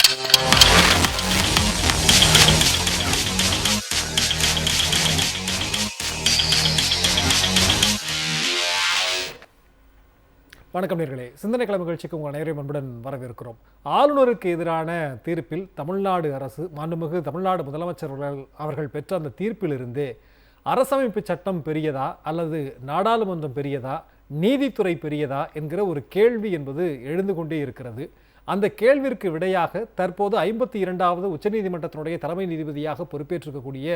வணக்கம் நேயர்களே, சிந்தனை கிழமை நிகழ்ச்சிக்கு உங்கள் அனைவரையும் அன்புடன் வரவேற்கிறோம். ஆளுநருக்கு எதிரான தீர்ப்பில் தமிழ்நாடு அரசு, மாண்புமிகு தமிழ்நாடு முதலமைச்சர் அவர்கள் பெற்ற அந்த தீர்ப்பிலிருந்தே அரசமைப்பு சட்டம் பெரியதா அல்லது நாடாளுமன்றம் பெரியதா, நீதித்துறை பெரியதா என்கிற ஒரு கேள்வி என்பது எழுந்து கொண்டே இருக்கிறது. அந்த கேள்விற்கு விடையாக தற்போது 52வது உச்சநீதிமன்றத்தினுடைய தலைமை நீதிபதியாக பொறுப்பேற்றிருக்கக்கூடிய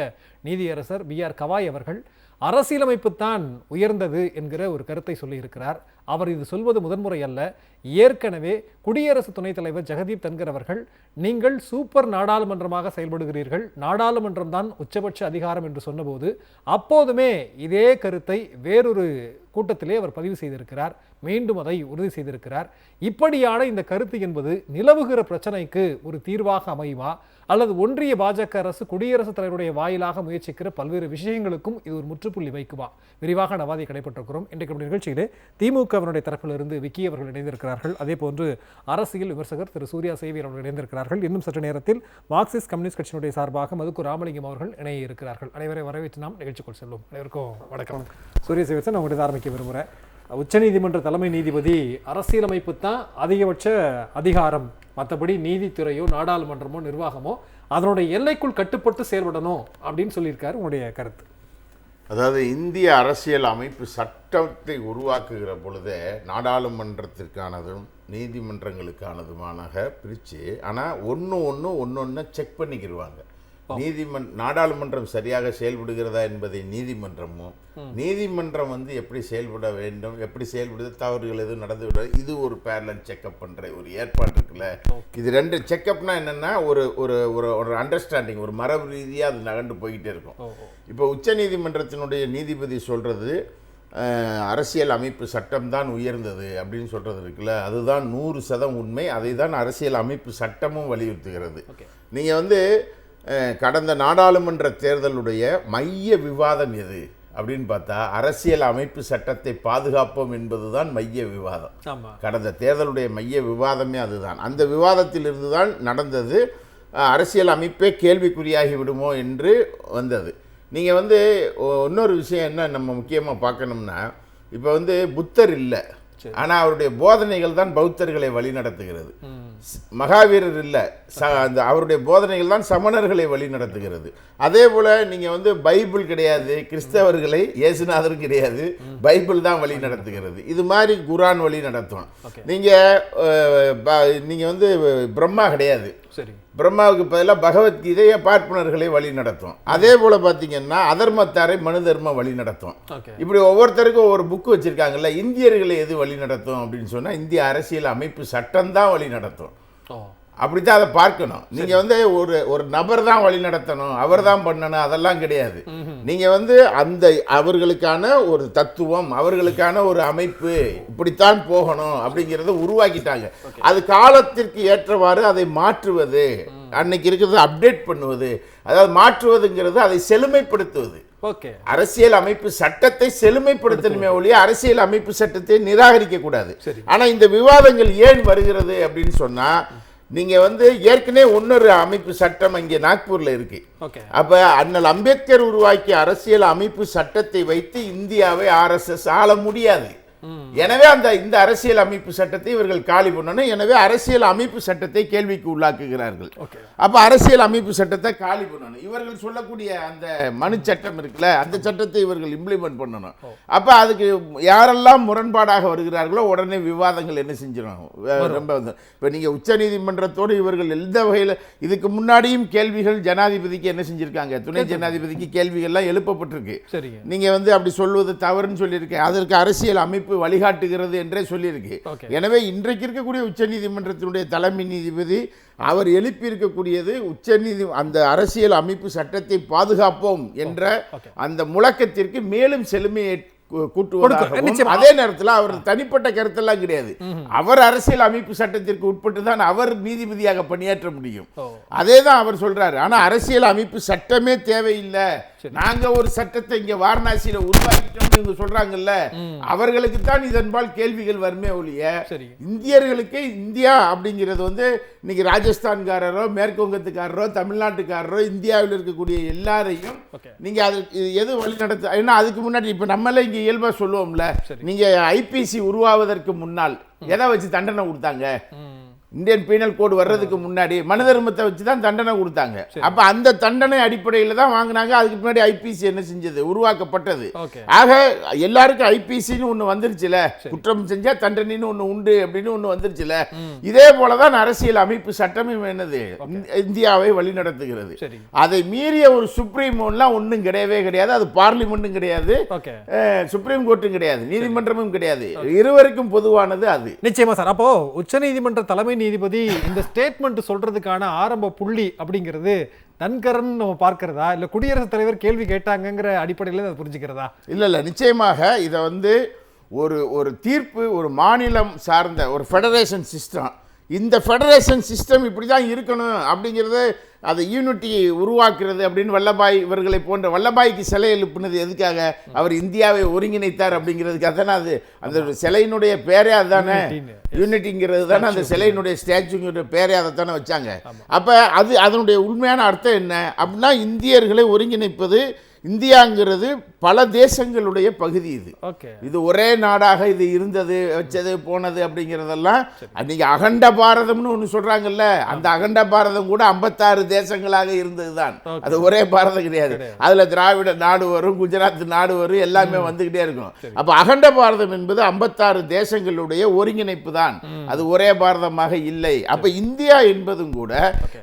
நீதியரசர் BR கவாய் அவர்கள் அரசியலமைப்பு தான் உயர்ந்தது என்கிற ஒரு கருத்தை சொல்லியிருக்கிறார். அவர் இது சொல்வது முதன்முறை அல்ல. ஏற்கனவே குடியரசு துணைத் தலைவர் ஜெகதீப் தன்கர் அவர்கள், நீங்கள் சூப்பர் நாடாளுமன்றமாக செயல்படுகிறீர்கள், நாடாளுமன்றம் தான் உச்சபட்ச அதிகாரம் என்று சொன்னபோது அப்போதுமே இதே கருத்தை வேறொரு கூட்டத்திலே அவர் பதிவு செய்திருக்கிறார். மீண்டும் அதை உறுதி செய்திருக்கிறார். இப்படியான இந்த கருத்து என்பது நிலவுகிற பிரச்சனைக்கு ஒரு தீர்வாக அமையுமா அல்லது ஒன்றிய பாஜக அரசு குடியரசுத் தலைவருடைய வாயிலாக முயற்சிக்கிற பல்வேறு விஷயங்களுக்கும் இது ஒரு முற்றுப்புள்ளி வைக்குமா? விரிவாக நவாதி கடைபெற்றிருக்கிறோம். இன்றைக்கு நிகழ்ச்சியிலே திமுகவினுடைய தரப்பிலிருந்து விக்கி அவர்கள் இணைந்திருக்கிறார்கள். அதே போன்று அரசியல் விமர்சகர் திரு சூர்யா சேவியர் அவர்கள் இணைந்திருக்கிறார்கள். இன்னும் சற்று நேரத்தில் மார்க்சிஸ்ட் கம்யூனிஸ்ட் கட்சியினுடைய சார்பாக மதுக்கு ராமலிங்கம் அவர்கள் இணைய இருக்கிறார்கள். அனைவரை வரவேற்று நாம் நிகழ்ச்சிக்குள் செல்வோம். அனைவருக்கும் வணக்கம். சூர்யா சேவியர் சார், நான் உங்கள்கிட்ட ஆரம்பிக்க விரும்புகிறேன். உச்சநீதிமன்ற தலைமை நீதிபதி அரசியலமைப்பு தான் அதிகபட்ச அதிகாரம், மற்றபடி நீதித்துறையோ நாடாளுமன்றமோ நிர்வாகமோ அதனுடைய எல்லைக்குள் கட்டுப்பட்டு செயல்படணும் அப்படின்னு சொல்லியிருக்காரு. உங்களுடைய கருத்து? அதாவது இந்திய அரசியல் அமைப்பு சட்டத்தை உருவாக்குகிற பொழுதே நாடாளுமன்றத்திற்கானதும் நீதிமன்றங்களுக்கானதுமான பிரித்து, ஆனால் ஒன்று செக் பண்ணிக்கிடுவாங்க. நாடாளுமன்றம் சரியாக செயல்படுகிறதா என்பதை நீதிமன்றமும், நீதிமன்றம் எப்படி செயல்பட வேண்டும், எப்படி செயல்படுது, தவறுகள் எதுவும் நடந்து விடாது, இது ஒரு பேரலல் செக்அப் பண்ணுற ஒரு ஏற்பாடு இருக்குல்ல. இது ரெண்டு செக்அப்னா என்னென்னா ஒரு ஒரு ஒரு அண்டர்ஸ்டாண்டிங், ஒரு மரபு ரீதியாக அது நகர்ந்து போய்கிட்டே இருக்கும். இப்போ உச்ச நீதிமன்றத்தினுடைய நீதிபதி சொல்கிறது அரசியல் அமைப்பு சட்டம்தான் உயர்ந்தது அப்படின்னு சொல்கிறது இருக்குல்ல, அதுதான் 100% உண்மை. அதை தான் அரசியல் அமைப்பு சட்டமும் வலியுறுத்துகிறது. நீங்கள் கடந்த நாடாளுமன்ற தேர்தலுடைய மைய விவாதம் எது அப்படின்னு பார்த்தா அரசியல் அமைப்பு சட்டத்தை பாதுகாப்போம் என்பதுதான் மைய விவாதம். கடந்த தேர்தலுடைய மைய விவாதமே அதுதான். அந்த விவாதத்திலிருந்து தான் நடந்தது அரசியல் அமைப்பே கேள்விக்குறியாகி விடுமோ என்று வந்தது. நீங்கள் இன்னொரு விஷயம் என்ன நம்ம முக்கியமாக பார்க்கணும்னா, இப்போ புத்தர் இல்லை, ஆனால் அவருடைய போதனைகள் தான் பௌத்தர்களை வழி நடத்துகிறது. மகாவீரர் இல்லை, அந்த அவருடைய போதனைகள் தான் சமணர்களை வழி நடத்துகிறது. அதே போல் நீங்கள் பைபிள் கிடையாது, கிறிஸ்தவர்களை இயேசுநாதரும் கிடையாது, பைபிள் தான் வழி நடத்துகிறது. இது மாதிரி குரான் வழி நடத்தும். நீங்கள் பிரம்மா கிடையாது, பிரம்மாவுக்கு பதிலாக பகவத்கீதையை பார்ப்பனர்களை வழி நடத்தும். அதே போல் பார்த்தீங்கன்னா அதர்மத்தாரை மனு தர்மம் வழி நடத்தும். இப்படி ஒவ்வொருத்தருக்கும் ஒவ்வொரு புக்கு வச்சுருக்காங்கல்ல. இந்தியர்களை எது வழி நடத்தும் அப்படின்னு சொன்னால் இந்திய அரசியல் அமைப்பு சட்டம்தான் வழி நடத்தும். அப்படித்தான் அதை பார்க்கணும். நீங்கள் ஒரு நபர் தான் வழி நடத்தணும், அவர் தான் பண்ணணும், அதெல்லாம் கிடையாது. நீங்கள் அந்த அவர்களுக்கான ஒரு தத்துவம், அவர்களுக்கான ஒரு அமைப்பு, இப்படித்தான் போகணும் அப்படிங்கிறத உருவாக்கிட்டாங்க. அது காலத்திற்கு ஏற்றவாறு அதை மாற்றுவது, அன்னைக்கு இருக்கிறத அப்டேட் பண்ணுவது, அதாவது மாற்றுவதுங்கிறது அதை செழுமைப்படுத்துவது. அரசியல் அமைப்பு சட்டத்தை செழுமைப்படுத்தணுமே ஒழிய அரசியல் அமைப்பு சட்டத்தை நிராகரிக்க கூடாது. ஆனா இந்த விவாதங்கள் ஏன் வருகிறது அப்படின்னு சொன்னா, நீங்க ஏற்கனவே இன்னொரு அமைப்பு சட்டம் இங்கே நாக்பூர்ல இருக்கு. அப்ப அண்ணல் அம்பேத்கர் உருவாக்கிய அரசியல் அமைப்பு சட்டத்தை வைத்து இந்தியாவை RSS ஆள முடியாது. எனவே இந்த அரசியல் அமைப்பு சட்டத்தை இவர்கள் காலி பண்ணணும். எனவே அரசியல் அமைப்பு சட்டத்தை கேள்விக்கு உள்ளாக்குகிறார்கள். அப்ப அரசியல் அமைப்பு சட்டத்தை காலி பண்ணணும். இவர்கள் சொல்லக்கூடிய அந்த மனு சட்டம் இருக்குல்ல, அந்த சட்டத்தை இவர்கள் இம்ப்ளிமெண்ட் பண்ணணும். அப்ப அதுக்கு யாரெல்லாம் முரண்பாடாக வருகிறார்களோ உடனே விவாதங்கள் என்ன செஞ்சிடும், ரொம்ப இப்ப நீங்க உச்ச நீதிமன்றத்தோடு இவர்கள் எந்த வகையில் இதுக்கு முன்னாடியும் கேள்விகள் ஜனாதிபதிக்கு என்ன செஞ்சிருக்காங்க, துணை ஜனாதிபதிக்கு கேள்விகள்லாம் எழுப்பப்பட்டிருக்கு. நீங்க அப்படி சொல்வது தவறுன்னு சொல்லியிருக்கேன். அதற்கு அரசியல் அமைப்பு வழிகாட்டுகிறது என்றே சொல்லியிருக்கு. எனவே இன்றைக்கு இருக்கக்கூடிய உச்சநீதிமன்றத்தினுடைய தலைமை நீதிபதி அவர் எழுப்பி இருக்கக்கூடியது அந்த அரசியல் அமைப்பு சட்டத்தை பாதுகாப்போம் என்ற அந்த முழக்கத்திற்கு மேலும் செழுமையை கூட்டுவதாகவும், அதே நேரத்தில் அவர் தனிப்பட்ட கருத்தெல்லாம் கிடையாது, அவர் அரசியல் அமைப்பு சட்டத்திற்கு உட்பட்டு தான் அவர் நீதிபதியாக பணியாற்ற முடியும். அதே தான் அவர் சொல்றாரு. ஆனா அரசியல் அமைப்பு சட்டமே தேவையில்லை, நாங்க ஒரு சட்டத்தை இங்க வாரணாசியில உருவாக்கிட்டோம்னு இவங்க சொல்றாங்கல்ல, அவர்களுக்கு தான் இதன்பால் கேள்விகள் வருமே ஒழிய இந்தியர்களுக்கு இந்தியா அப்படிங்கிறது வந்து இன்னைக்கு ராஜஸ்தான்காரரோ மேற்கு வங்கத்துக்காரரோ தமிழ்நாட்டுக்காரரோ இந்தியாவில் இருக்கக்கூடிய எல்லாரையும் நீங்க அது எது வழி நடத்த, ஏன்னா அதுக்கு முன்னாடி இப்ப நம்மளே இங்க இயல்பா சொல்லுவோம்ல, நீங்க ஐபிசி உருவாவதற்கு முன்னால் எதை வச்சு தண்டனை கொடுத்தாங்க? இந்தியன் பீனல் கோடு வர்றதுக்கு முன்னாடி மனு தர்மத்தை வச்சு தான் தண்டனை கொடுத்தாங்க. அப்ப அந்த தண்டனை அடிப்படையில் தான் வாங்கினாங்க. அதுக்கு முன்னாடி ஐபிசி என்ன செஞ்சது, உருவாக்கப்பட்டது. ஆக எல்லாருக்கும் ஐபிசின்னு ஒண்ணு வந்துருச்சுல, குற்றம் செஞ்சா தண்டனைன்னு ஒண்ணு உண்டு அப்படின்னு ஒண்ணு வந்துருச்சுல. இதே போலதான் அரசியல் அமைப்பு சட்டமும் என்னது, இந்தியாவை வழி நடத்துகிறது. அதை மீறிய ஒரு சுப்ரீம்லாம் ஒன்றும் கிடையவே கிடையாது. அது பார்லிமெண்ட்டும் கிடையாது, சுப்ரீம் கோர்ட்டும் கிடையாது, நீதிமன்றமும் கிடையாது. இருவருக்கும் பொதுவானது அது. நிச்சயமா சார். அப்போ உச்சநீதிமன்ற தலைமை நீதிபதி இந்த ஸ்டேட்மெண்ட் சொல்றதுக்கான ஆரம்ப புள்ளி அப்படிங்கிறது தன்கரன் நம்ம பார்க்கிறதா, இல்ல குடியரசுத் தலைவர் கேள்வி கேட்டாங்கிற அடிப்படையில் அதை புரிஞ்சுக்கிறதா? இல்ல நிச்சயமாக இதை வந்து ஒரு தீர்ப்பு, ஒரு மாநிலம் சார்ந்த ஒரு ஃபெடரேஷன் சிஸ்டம், இந்த ஃபெடரேஷன் சிஸ்டம் இப்படி தான் இருக்கணும் அப்படிங்கிறது, அதை யூனிட்டி உருவாக்குறது அப்படின்னு வல்லபாய் இவர்களை போன்ற, வல்லபாய்க்கு சிலை எழுப்புனது எதுக்காக, அவர் இந்தியாவை ஒருங்கிணைத்தார் அப்படிங்கிறதுக்காக தானே. அது அந்த சிலையினுடைய பேரே அதுதானே, யூனிட்டிங்கிறது தானே அந்த சிலையினுடைய ஸ்டாச்சுங்கிற பேரே அதை தானே வச்சாங்க. அப்போ அது அதனுடைய உண்மையான அர்த்தம் என்ன அப்படின்னா, இந்தியர்களை ஒருங்கிணைப்பது. இந்தியாங்கிறது பல தேசங்களுடைய பகுதி. இது ஒரே நாடாக இது இருந்தது, வச்சது, போனது அப்படிங்கிறதெல்லாம் நீங்க அகண்ட பாரதம்னு ஒன்று சொல்றாங்கல்ல, அந்த அகண்ட பாரதம் கூட 56 தேசங்களாக இருந்தது தான். அது ஒரே பாரதம் கிடையாது. அதுல திராவிட நாடு வரும், குஜராத் நாடு வரும், எல்லாமே வந்துகிட்டே இருக்கும். அப்ப அகண்ட பாரதம் என்பது 56 தேசங்களுடைய ஒருங்கிணைப்பு தான், அது ஒரே பாரதமாக இல்லை. அப்ப இந்தியா என்பதும் கூட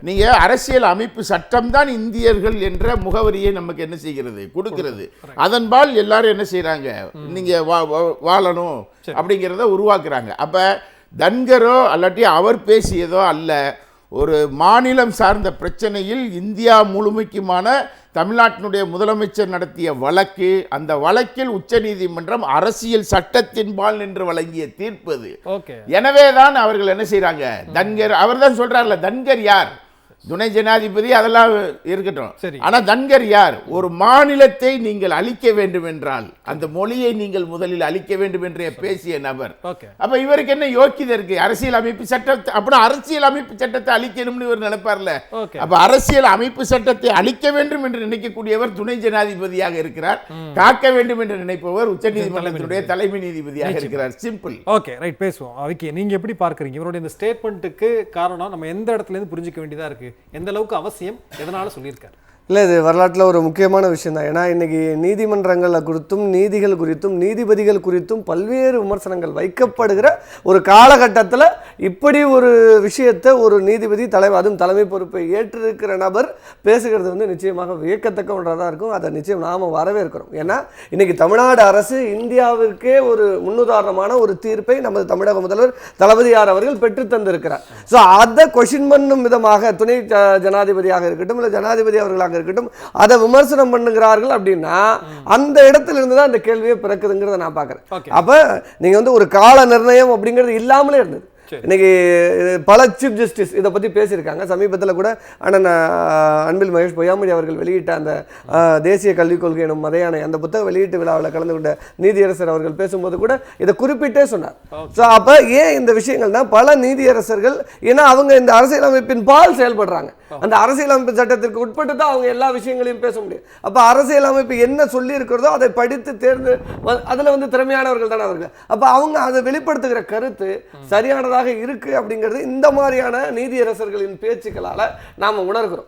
நீங்க அரசியல் அமைப்பு சட்டம் தான் இந்தியர்கள் என்ற முகவரியை நமக்கு என்ன செய்கிறது, கொடுக்கிறது. அதன்பால் எல்லாரும் என்ன செய்யறாங்க, நீங்க வாழணும் அப்படிங்கிறத உருவாக்குறாங்க. அப்ப தன்கரோ அல்லாட்டி அவர் பேசியதோ அல்ல, ஒரு மாநிலம் சார்ந்த பிரச்சனையில் இந்தியா முழுமைக்குமான தமிழ்நாட்டினுடைய முதலமைச்சர் நடத்திய வழக்கு, அந்த வழக்கில் உச்சநீதிமன்றம் அரசியல் சட்டத்தின்பால் நின்று வழங்கிய தீர்ப்பது. எனவேதான் அவர்கள் என்ன செய்யறாங்க, தன்கர் அவர் தான் சொல்றாருல, தன்கர் யார், துணை ஜனாதிபதி அதெல்லாம் இருக்கட்டும், ஆனா தன்கர் யார், ஒரு மாநிலத்தை நீங்கள் அழிக்க வேண்டும் என்றால் அந்த மொழியை நீங்கள் முதலில் அழிக்க வேண்டும் என்று பேசிய நபர். அப்ப இவருக்கு என்ன யோக்கியதை இருக்கு, அரசியல் அமைப்பு சட்டத்தை, அப்படின்னா அரசியல் அமைப்பு சட்டத்தை அழிக்கணும்னு இவர் நினைப்பார்ல. அப்ப அரசியல் அமைப்பு சட்டத்தை அழிக்க வேண்டும் என்று நினைக்கக்கூடியவர் துணை ஜனாதிபதியாக இருக்கிறார், காக்க வேண்டும் என்று நினைப்பவர் உச்சநீதிமன்றத்தினுடைய தலைமை நீதிபதியாக இருக்கிறார். சிம்பிள். ஓகே, ரைட், பேசுவோம். ஓகே, நீங்க எப்படி பார்க்கறீங்க இவருடைய இந்த ஸ்டேட்மெண்ட்டுக்கு காரணம் நம்ம எந்த இடத்துல இருந்து புரிஞ்சுக்க வேண்டியதா இருக்கு, எந்த அளவுக்கு அவசியம், எதனால சொல்லியிருக்காரு? இல்லை, இது வரலாற்றில் ஒரு முக்கியமான விஷயம் தான். ஏன்னா இன்றைக்கி நீதிமன்றங்களை குறித்தும் நீதிகள் குறித்தும் நீதிபதிகள் குறித்தும் பல்வேறு விமர்சனங்கள் வைக்கப்படுகிற ஒரு காலகட்டத்தில் இப்படி ஒரு விஷயத்தை ஒரு நீதிபதி தலைவர், அதுவும் தலைமை பொறுப்பை ஏற்றிருக்கிற நபர் பேசுகிறது வந்து நிச்சயமாக வியக்கத்தக்க ஒன்றாக தான் இருக்கும். அதை நிச்சயம் நாம் வரவேற்கிறோம். ஏன்னா இன்றைக்கி தமிழ்நாடு அரசு இந்தியாவிற்கே ஒரு முன்னுதாரணமான ஒரு தீர்ப்பை நமது தமிழக முதல்வர் தளபதியார் அவர்கள் பெற்று தந்திருக்கிறார். ஸோ அதை கொஷின் பண்ணும் விதமாக துணை ஜனாதிபதியாக இருக்கட்டும், இல்லை ஜனாதிபதி அவர்களாக இருக்கட்டும், அதை விமர்சனம் பண்ணுகிறார்கள். அப்படின்னா அந்த இடத்துல இருந்து தான் இந்த கேள்வியை பிறக்குதுங்கிறத நான் பார்க்குறேன். அப்ப நீங்க வந்து ஒரு கால நிர்ணயம் அப்படிங்கிறது இல்லாமலே இருந்தது. இன்னைக்கு பல சீஃப் ஜஸ்டிஸ் இதை பற்றி பேசியிருக்காங்க. சமீபத்தில் கூட அண்ணன் அன்பில் மகேஷ் பொய்யாமொழி அவர்கள் வெளியிட்ட அந்த தேசிய கல்விக் கொள்கை எனும் மதையானை அந்த புத்தக வெளியீட்டு விழாவில் கலந்து கொண்ட நீதியரசர் அவர்கள் பேசும்போது கூட இதை குறிப்பிட்டே சொன்னார். ஸோ அப்போ ஏன் இந்த விஷயங்கள்னா பல நீதியரசர்கள், ஏன்னா அவங்க இந்த அரசியலமைப்பின் பால் செயல்படுறாங்க, அந்த அரசியலமைப்பு சட்டத்திற்கு உட்பட்டு தான் அவங்க எல்லா விஷயங்களையும் பேச முடியும். அப்போ அரசியலமைப்பு என்ன சொல்லி இருக்கிறதோ அதை படித்து தேர்ந்து அதில் வந்து திறமையானவர்கள் தானே அவர்கள். அப்போ அவங்க அதை வெளிப்படுத்துகிற கருத்து சரியானதாக இருக்கு அப்படிங்கிறது இந்த மாதிரியான நீதியரசர்களின் பேச்சுக்களால நாம உணர்கிறோம்.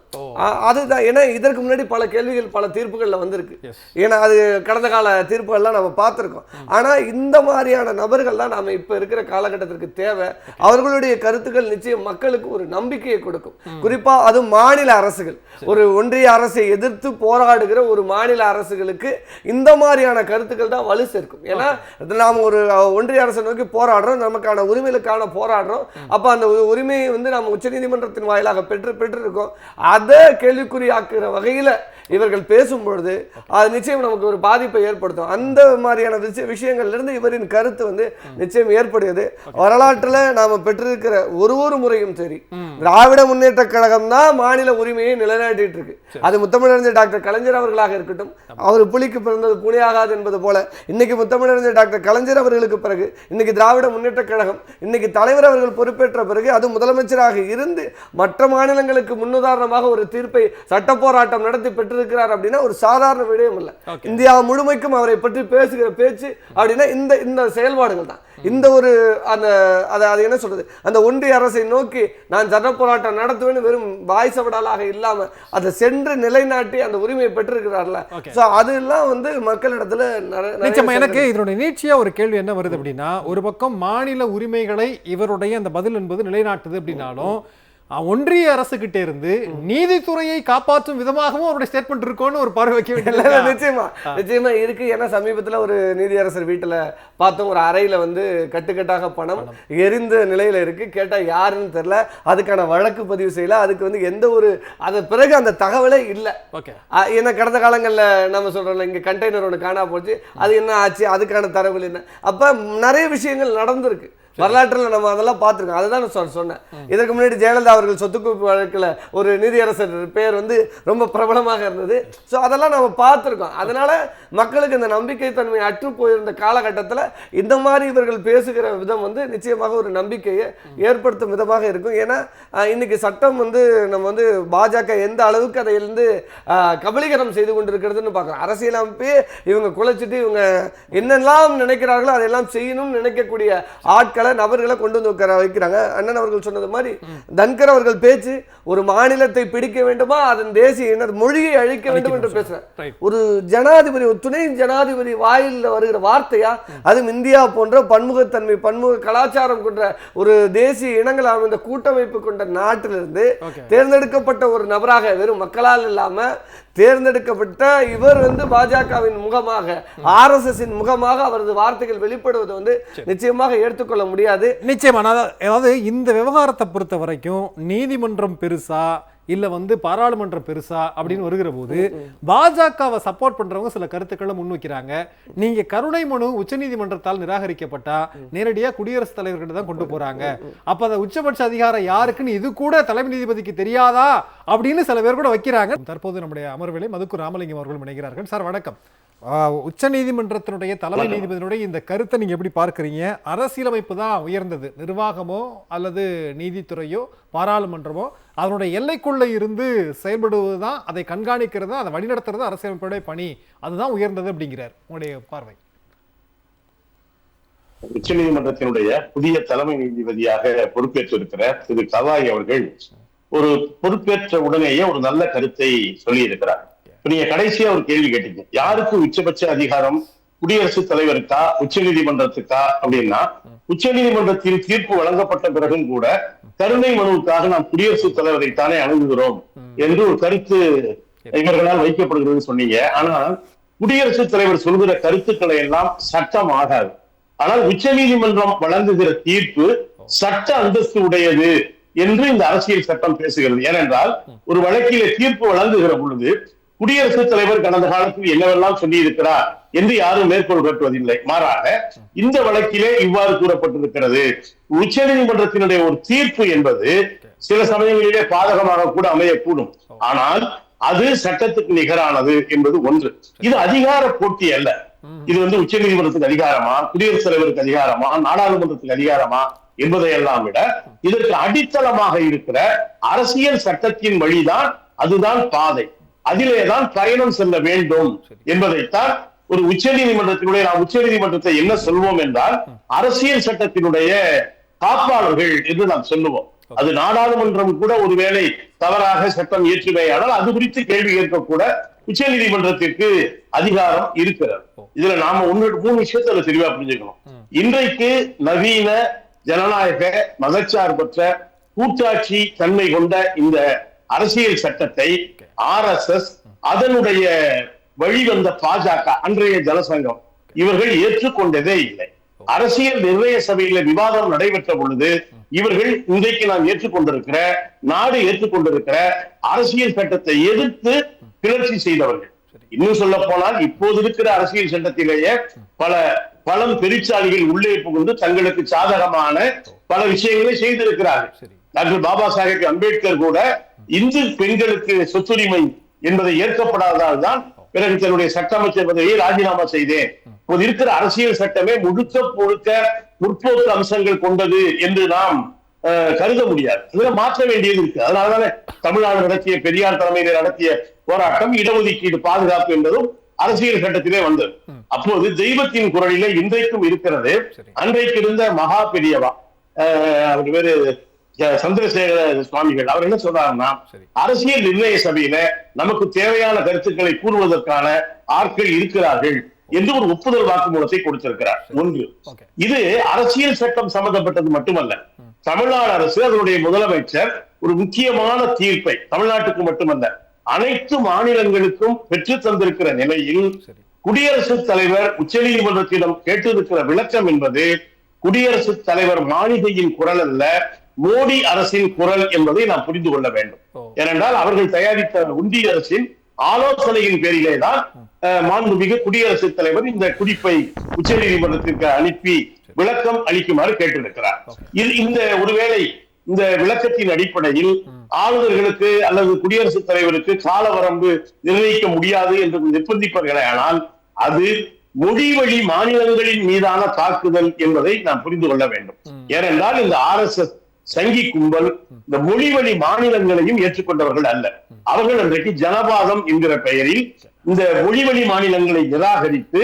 அதுதான். ஏன்னா இதற்கு முன்னாடி பல கேள்விகள் பல தீர்ப்புகள்ல வந்திருக்கு. ஏன்னா அது கடந்த கால தீர்ப்புகள்லாம் நம்ம பார்த்திருக்கோம். ஆனா இந்த மாதிரியான நபர்கள் தான் நாம இப்ப இருக்கிற காலகட்டத்திற்கு தேவை. அவர்களுடைய கருத்துக்கள் நிச்சயம் மக்களுக்கு ஒரு நம்பிக்கையை கொடுக்கும். குறிப்பா அது மாநில அரசுகள், ஒரு ஒன்றிய அரசை எதிர்த்து போராடுகிற ஒரு மாநில அரசுகளுக்கு இந்த மாதிரியான கருத்துக்கள் தான் வலு சேர்க்கும். ஏன்னா நாம ஒரு ஒன்றிய அரசை நோக்கி போராடுறோம், நமக்கான உரிமைகளுக்கான போராடுறோம். அப்ப அந்த உரிமையை வந்து நம்ம உச்சநீதிமன்றத்தின் வாயிலாக பெற்றிருக்கோம். அதை கேள்விக்குறியாக்குற வகையில இவர்கள் பேசும்பொழுது அது நிச்சயம் நமக்கு ஒரு பாதிப்பை ஏற்படுத்தும். அந்த மாதிரியான விஷயங்கள்ல இருந்து இவரின் கருத்து வந்து நிச்சயம் ஏற்படுகிறது. வரலாற்றுல நாம பெற்றிருக்கிற ஒரு முறையும் சரி, திராவிட முன்னேற்ற கழகம் தான் மாநில உரிமையை நிலைநாட்டிட்டு இருக்கு. அது முத்தமிழறிஞர் டாக்டர் கலைஞர் அவர்களாக இருக்கட்டும், அவர் புலிக்கு பிறந்தது புலியாகாது என்பது போல இன்னைக்கு முத்தமிழறிஞர் டாக்டர் கலைஞர் அவர்களுக்கு பிறகு இன்னைக்கு திராவிட முன்னேற்ற கழகம் இன்னைக்கு தலைவர் அவர்கள் பொறுப்பேற்ற பிறகு அது முதலமைச்சராக இருந்து மற்ற மாநிலங்களுக்கு முன்னுதாரணமாக ஒரு தீர்ப்பை சட்ட போராட்டம் நடத்தி பெற்றிருக்கிறார் அப்படின்னா ஒரு சாதாரண விடயம் இல்லை. இந்தியா முழுமைக்கும் அவரை பற்றி பேசுகிற பேச்சு அப்படின்னா இந்த செயல்பாடுகள் தான். இந்த ஒரு அது என்ன சொல்றது, அந்த ஒன்றிய அரசை நோக்கி நான் சட்ட போராட்டம் நடத்துவேன்னு வெறும் வாய்சவடாலாக இல்லாம அதை சென்று நிலைநாட்டி அந்த உரிமையை பெற்றிருக்கிறார்ல. அதெல்லாம் வந்து மக்களிடத்துல எனக்கு இதனுடைய நீட்சியா ஒரு கேள்வி என்ன வருது அப்படின்னா, ஒரு பக்கம் மாநில உரிமைகளை இவருடைய அந்த பதில் என்பது நிலைநாட்டுது அப்படின்னாலும் ஒன்றிய அரசுகிட்ட இருந்து நீதித்துறையை காப்பாற்றும் விதமாகவும் அவருடைய ஸ்டேட்மெண்ட் இருக்கும்னு ஒரு பார்வை வைக்க வேண்டிய நிச்சயமா இருக்கு. ஏன்னா சமீபத்தில் ஒரு நீதியரசர் வீட்டில் பார்த்தோம், ஒரு அறையில வந்து கட்டுக்கட்டாக பணம் எரிந்த நிலையில இருக்கு. கேட்டா யாருன்னு தெரியல, அதுக்கான வழக்கு பதிவு செய்யல, அதுக்கு வந்து எந்த ஒரு அது பிறகு அந்த தகவலே இல்லை. ஏன்னா கடந்த காலங்களில் நம்ம சொல்றோம்ல, இங்க கண்டெய்னர் ஒன்று காணா போச்சு, அது என்ன ஆச்சு, அதுக்கான தரவுகள் என்ன, அப்ப நிறைய விஷயங்கள் நடந்திருக்கு வரலாற்றில். நம்ம அதெல்லாம் பார்த்துருக்கோம். அதுதான் நான் சொன்னேன். இதற்கு முன்னாடி ஜெயலலிதா அவர்கள் சொத்து குவிப்பு வழக்கில் ஒரு நீதியரசர் பேர் வந்து ரொம்ப பிரபலமாக இருந்தது. ஸோ அதெல்லாம் நம்ம பார்த்துருக்கோம். அதனால மக்களுக்கு இந்த நம்பிக்கை தன்மை அற்று போயிருந்த காலகட்டத்தில் இந்த மாதிரி இவர்கள் பேசுகிற விதம் வந்து நிச்சயமாக ஒரு நம்பிக்கையை ஏற்படுத்தும் விதமாக இருக்கும். ஏன்னா இன்னைக்கு சட்டம் வந்து நம்ம வந்து பாஜக எந்த அளவுக்கு அதையிலிருந்து கபலீகரம் செய்து கொண்டிருக்கிறதுன்னு பார்க்குறோம். அரசியலமைப்பே இவங்க குலைச்சிட்டு இவங்க என்னெல்லாம் நினைக்கிறார்களோ அதையெல்லாம் செய்யணும்னு நினைக்கக்கூடிய ஆட்களை நபர்களை கொண்டு வந்து வைக்கிறாங்க. அண்ணன் அவர்கள் சொன்னது மாதிரி தன்கர் அவர்கள் பேச்சு ஒரு மாநிலத்தை பிடிக்க வேண்டுமா, அதன் தேசிய மொழியை அழிக்க வேண்டும் என்று பேசுறார். ஒரு ஜனாதிபதி, ஒரு துணை ஜனாதிபதி வாயில வருகிற வார்த்தையா? அதுவும் இந்தியா போன்ற பன்முகத்தன்மை பன்முக கலாச்சாரம் கொண்ட ஒரு தேசிய இனங்கள் அமைந்த கூட்டமைப்பு கொண்ட நாட்டிலிருந்து தேர்ந்தெடுக்கப்பட்ட ஒரு நபராக வெறும் மக்களால் இல்லாம தேர்ந்தெடுக்கப்பட்ட இவர் வந்து பாஜகவின் முகமாக RSSின் முகமாக அவரது வார்த்தைகள் வெளிப்படுவது வந்து நிச்சயமாக ஏற்றுக்கொள்ள முடியாது. நிச்சயமா. அதாவது இந்த விவகாரத்தை பொறுத்த வரைக்கும் நீதிமன்றம் பெருசா இல்ல வந்து பாராளுமன்றம் பெருசா அப்படின்னு வருகிற போது பாஜகவை சப்போர்ட் பண்றவங்க சில கருத்துக்களை முன்வைக்கிறாங்க. நீங்க கருணை மனு உச்சநீதிமன்றத்தால் நிராகரிக்கப்பட்டா நேரடியா குடியரசுத் தலைவர்கிட்ட தான் கொண்டு போறாங்க. அப்ப அந்த உச்சபட்ச அதிகாரம் யாருக்குன்னு இது கூட தலைமை நீதிபதிக்கு தெரியாதா அப்படின்னு சில பேர் கூட வைக்கிறாங்க. தற்போது நம்முடைய அமர்விலை மதுக்கு ராமலிங்கம் அவர்கள் இணைகிறார்கள். சார் வணக்கம். உச்ச நீதிமன்றத்தினுடைய தலைமை நீதிபதியினுடைய இந்த கருத்தை நீங்க எப்படி பார்க்கிறீங்க? அரசியலமைப்பு தான் உயர்ந்தது, நிர்வாகமோ அல்லது நீதித்துறையோ பாராளுமன்றமோ அதனுடைய எல்லைக்குள்ள இருந்து செயல்படுவதுதான், அதை கண்காணிக்கிறது, அதை வழிநடத்துறது அரசியலமைப்புடைய பணி, அதுதான் உயர்ந்தது அப்படிங்கிறார். உங்களுடைய பார்வை? உச்ச நீதிமன்றத்தினுடைய புதிய தலைமை நீதிபதியாக பொறுப்பேற்றிருக்கிற திரு கவாய் அவர்கள் ஒரு பொறுப்பேற்ற உடனேயே ஒரு நல்ல கருத்தை சொல்லி இருக்கிறார். நீங்க கடைசியா ஒரு கேள்வி கேட்டீங்க, யாருக்கு உச்சபட்ச அதிகாரம், குடியரசுத் தலைவருக்கா உச்ச நீதிமன்றத்துக்கா அப்படின்னா, உச்ச நீதிமன்றத்தில் தீர்ப்பு வழங்கப்பட்ட பிறகும் கூட கருணை மனுவுக்காக நாம் குடியரசுத் தலைவரை தானே அணுகுகிறோம் என்று ஒரு கருத்து இவர்களால் வைக்கப்படுகிறது சொன்னீங்க. ஆனால் குடியரசுத் தலைவர் சொல்கிற கருத்துக்களை எல்லாம் சட்டம் ஆகாது. ஆனால் உச்ச நீதிமன்றம் வழங்குகிற தீர்ப்பு சட்ட அந்தஸ்து உடையது என்று இந்த அரசியல் சட்டம் பேசுகிறது. ஏனென்றால் ஒரு வழக்கிலே தீர்ப்பு வழங்குகிற பொழுது குடியரசுத் தலைவர் கடந்த காலத்தில் என்னவெல்லாம் சொல்லி இருக்கிறார் என்று யாரும் மேற்கோள் காட்டுவதில்லை. மாறாக இந்த வழக்கிலே இவ்வாறு கூறப்பட்டிருக்கிறது. உச்ச நீதிமன்றத்தினுடைய ஒரு தீர்ப்பு என்பது சில சமயங்களிலே பாதகமாக கூட அமையக்கூடும். ஆனால் அது சட்டத்துக்கு நிகரானது என்பது ஒன்று. இது அதிகார போட்டி அல்ல. இது வந்து உச்ச நீதிமன்றத்துக்கு அதிகாரமா, குடியரசுத் தலைவருக்கு அதிகாரமா, நாடாளுமன்றத்துக்கு அதிகாரமா என்பதையெல்லாம் விட இதற்கு அடித்தளமாக இருக்கிற அரசியல் சட்டத்தின் வழிதான், அதுதான் பாதை, அதிலேதான் பயணம் செல்ல வேண்டும் என்பதைத்தான் ஒரு உச்ச நீதிமன்றத்தினுடைய, நாம் உச்ச நீதிமன்றத்தை என்ன சொல்வோம் என்றால் அரசியல் சட்டத்தினுடைய காப்பாளர்கள் என்று நாம் சொல்லுவோம். அது நாடாளுமன்றம் கூட ஒருவேளை தவறாக சட்டம் இயற்றுமையானால் அது குறித்து கேள்வி கேட்கக்கூட உச்ச நீதிமன்றத்திற்கு அதிகாரம் இருக்கிறது. இதுல நாம 3 விஷயத்துல தெளிவா புரிஞ்சுக்கணும். இன்றைக்கு நவீன ஜனநாயக மதச்சார்பற்ற கூட்டாட்சி தன்மை கொண்ட இந்த அரசியல் சட்டத்தை RSS அதனுடைய வழிவந்த பாஜக, அன்றைய ஜனசங்கம், இவர்கள் ஏற்றுக்கொண்டதே இல்லை. அரசியல் நிர்ணய சபையில விவாதம் நடைபெற்ற பொழுது இவர்கள் இன்றைக்கு நாம் ஏற்றுக்கொண்டிருக்கிற நாடு ஏற்றுக்கொண்டிருக்கிற அரசியல் சட்டத்தை எதிர்த்து கிளர்ச்சி செய்தவர்கள். இன்னும் சொல்ல போனால் இப்போது இருக்கிற அரசியல் சட்டத்திலேயே பல பலம் பெருச்சாலிகள் உள்ளே புகுந்து தங்களுக்கு சாதகமான பல விஷயங்களை செய்திருக்கிறார்கள். டாக்டர் பாபா சாஹேப் அம்பேத்கர் கூட இந்து பெண்களுக்கு சொத்துரிமை என்பதை ஏற்கப்படாததால் தான் பிறகு தன்னுடைய சட்ட அமைச்சர் பதவியை ராஜினாமா செய்தேன். இப்போது இருக்கிற அரசியல் சட்டமே முழுக்க முழுக்க முற்போக்கு அம்சங்கள் கொண்டது என்று நாம் கருத முடியாது. இதுல மாற்ற வேண்டியது இருக்கு. அதனாலதானே தமிழ்நாடு நடத்திய பெரியார் தலைமையில நடத்திய போராட்டம் இடஒதுக்கீடு பாதுகாப்பு என்பதும் அரசியல் சட்டத்திலே வந்தது. அப்போது தெய்வத்தின் குரலிலே இன்றைக்கும் இருக்கிறது. அன்றைக்கு இருந்த மகா பெரியவா அவர் பேரு சந்திரசேகர சுவாமிகள், அவர் என்ன சொல்றாருன்னா, அரசியல் நிர்ணய சபையில நமக்கு தேவையான கருத்துக்களை கூறுவதற்கான ஆட்கள் இருக்கிறார்கள் என்று ஒரு ஒப்புதல் வாக்குமூலத்தை கொடுத்திருக்கிறார். ஒன்று, இது அரசியல் சட்டம் சம்பந்தப்பட்டது மட்டுமல்ல. தமிழ்நாடு அரசு அதனுடைய முதலமைச்சர் ஒரு முக்கியமான தீர்ப்பை தமிழ்நாட்டுக்கு மட்டுமல்ல அனைத்து மாநிலங்களுக்கும் பெற்று தந்திருக்கிற நிலையில் குடியரசுத் தலைவர் உச்சநீதிமன்றத்திடம் கேட்டிருக்கிற விளக்கம் என்பது குடியரசுத் தலைவர் மாளிகையின் குரல் அல்ல, மோடி அரசின் குரல் என்பதை நாம் புரிந்து கொள்ள வேண்டும். ஏனென்றால் அவர்கள் தயாரித்த ஒன்றிய அரசின் ஆலோசனையின் பேரிலே தான் மாண்புமிகு குடியரசுத் தலைவர் இந்த குறிப்பை உச்சநீதிமன்றத்திற்கு அனுப்பி விளக்கம் அளிக்குமாறு கேட்டிருக்கிறார். இந்த ஒருவேளை இந்த விளக்கத்தின் அடிப்படையில் ஆளுநர்களுக்கு அல்லது குடியரசுத் தலைவருக்கு கால வரம்பு நிர்ணயிக்க முடியாது என்று நிர்பந்திப்பார்களே, ஆனால் அது மொழி வழி மாநிலங்களின் மீதான தாக்குதல் என்பதை நாம் புரிந்து கொள்ள வேண்டும். ஏனென்றால் இந்த RSS சங்கி கும்பல் இந்த மொழி வழி மாநிலங்களையும் ஏற்றுக்கொண்டவர்கள் அல்ல. அவர்கள் அன்றைக்கு ஜனவாதம் என்கிற பெயரில் இந்த மொழி வழி மாநிலங்களை நிராகரித்து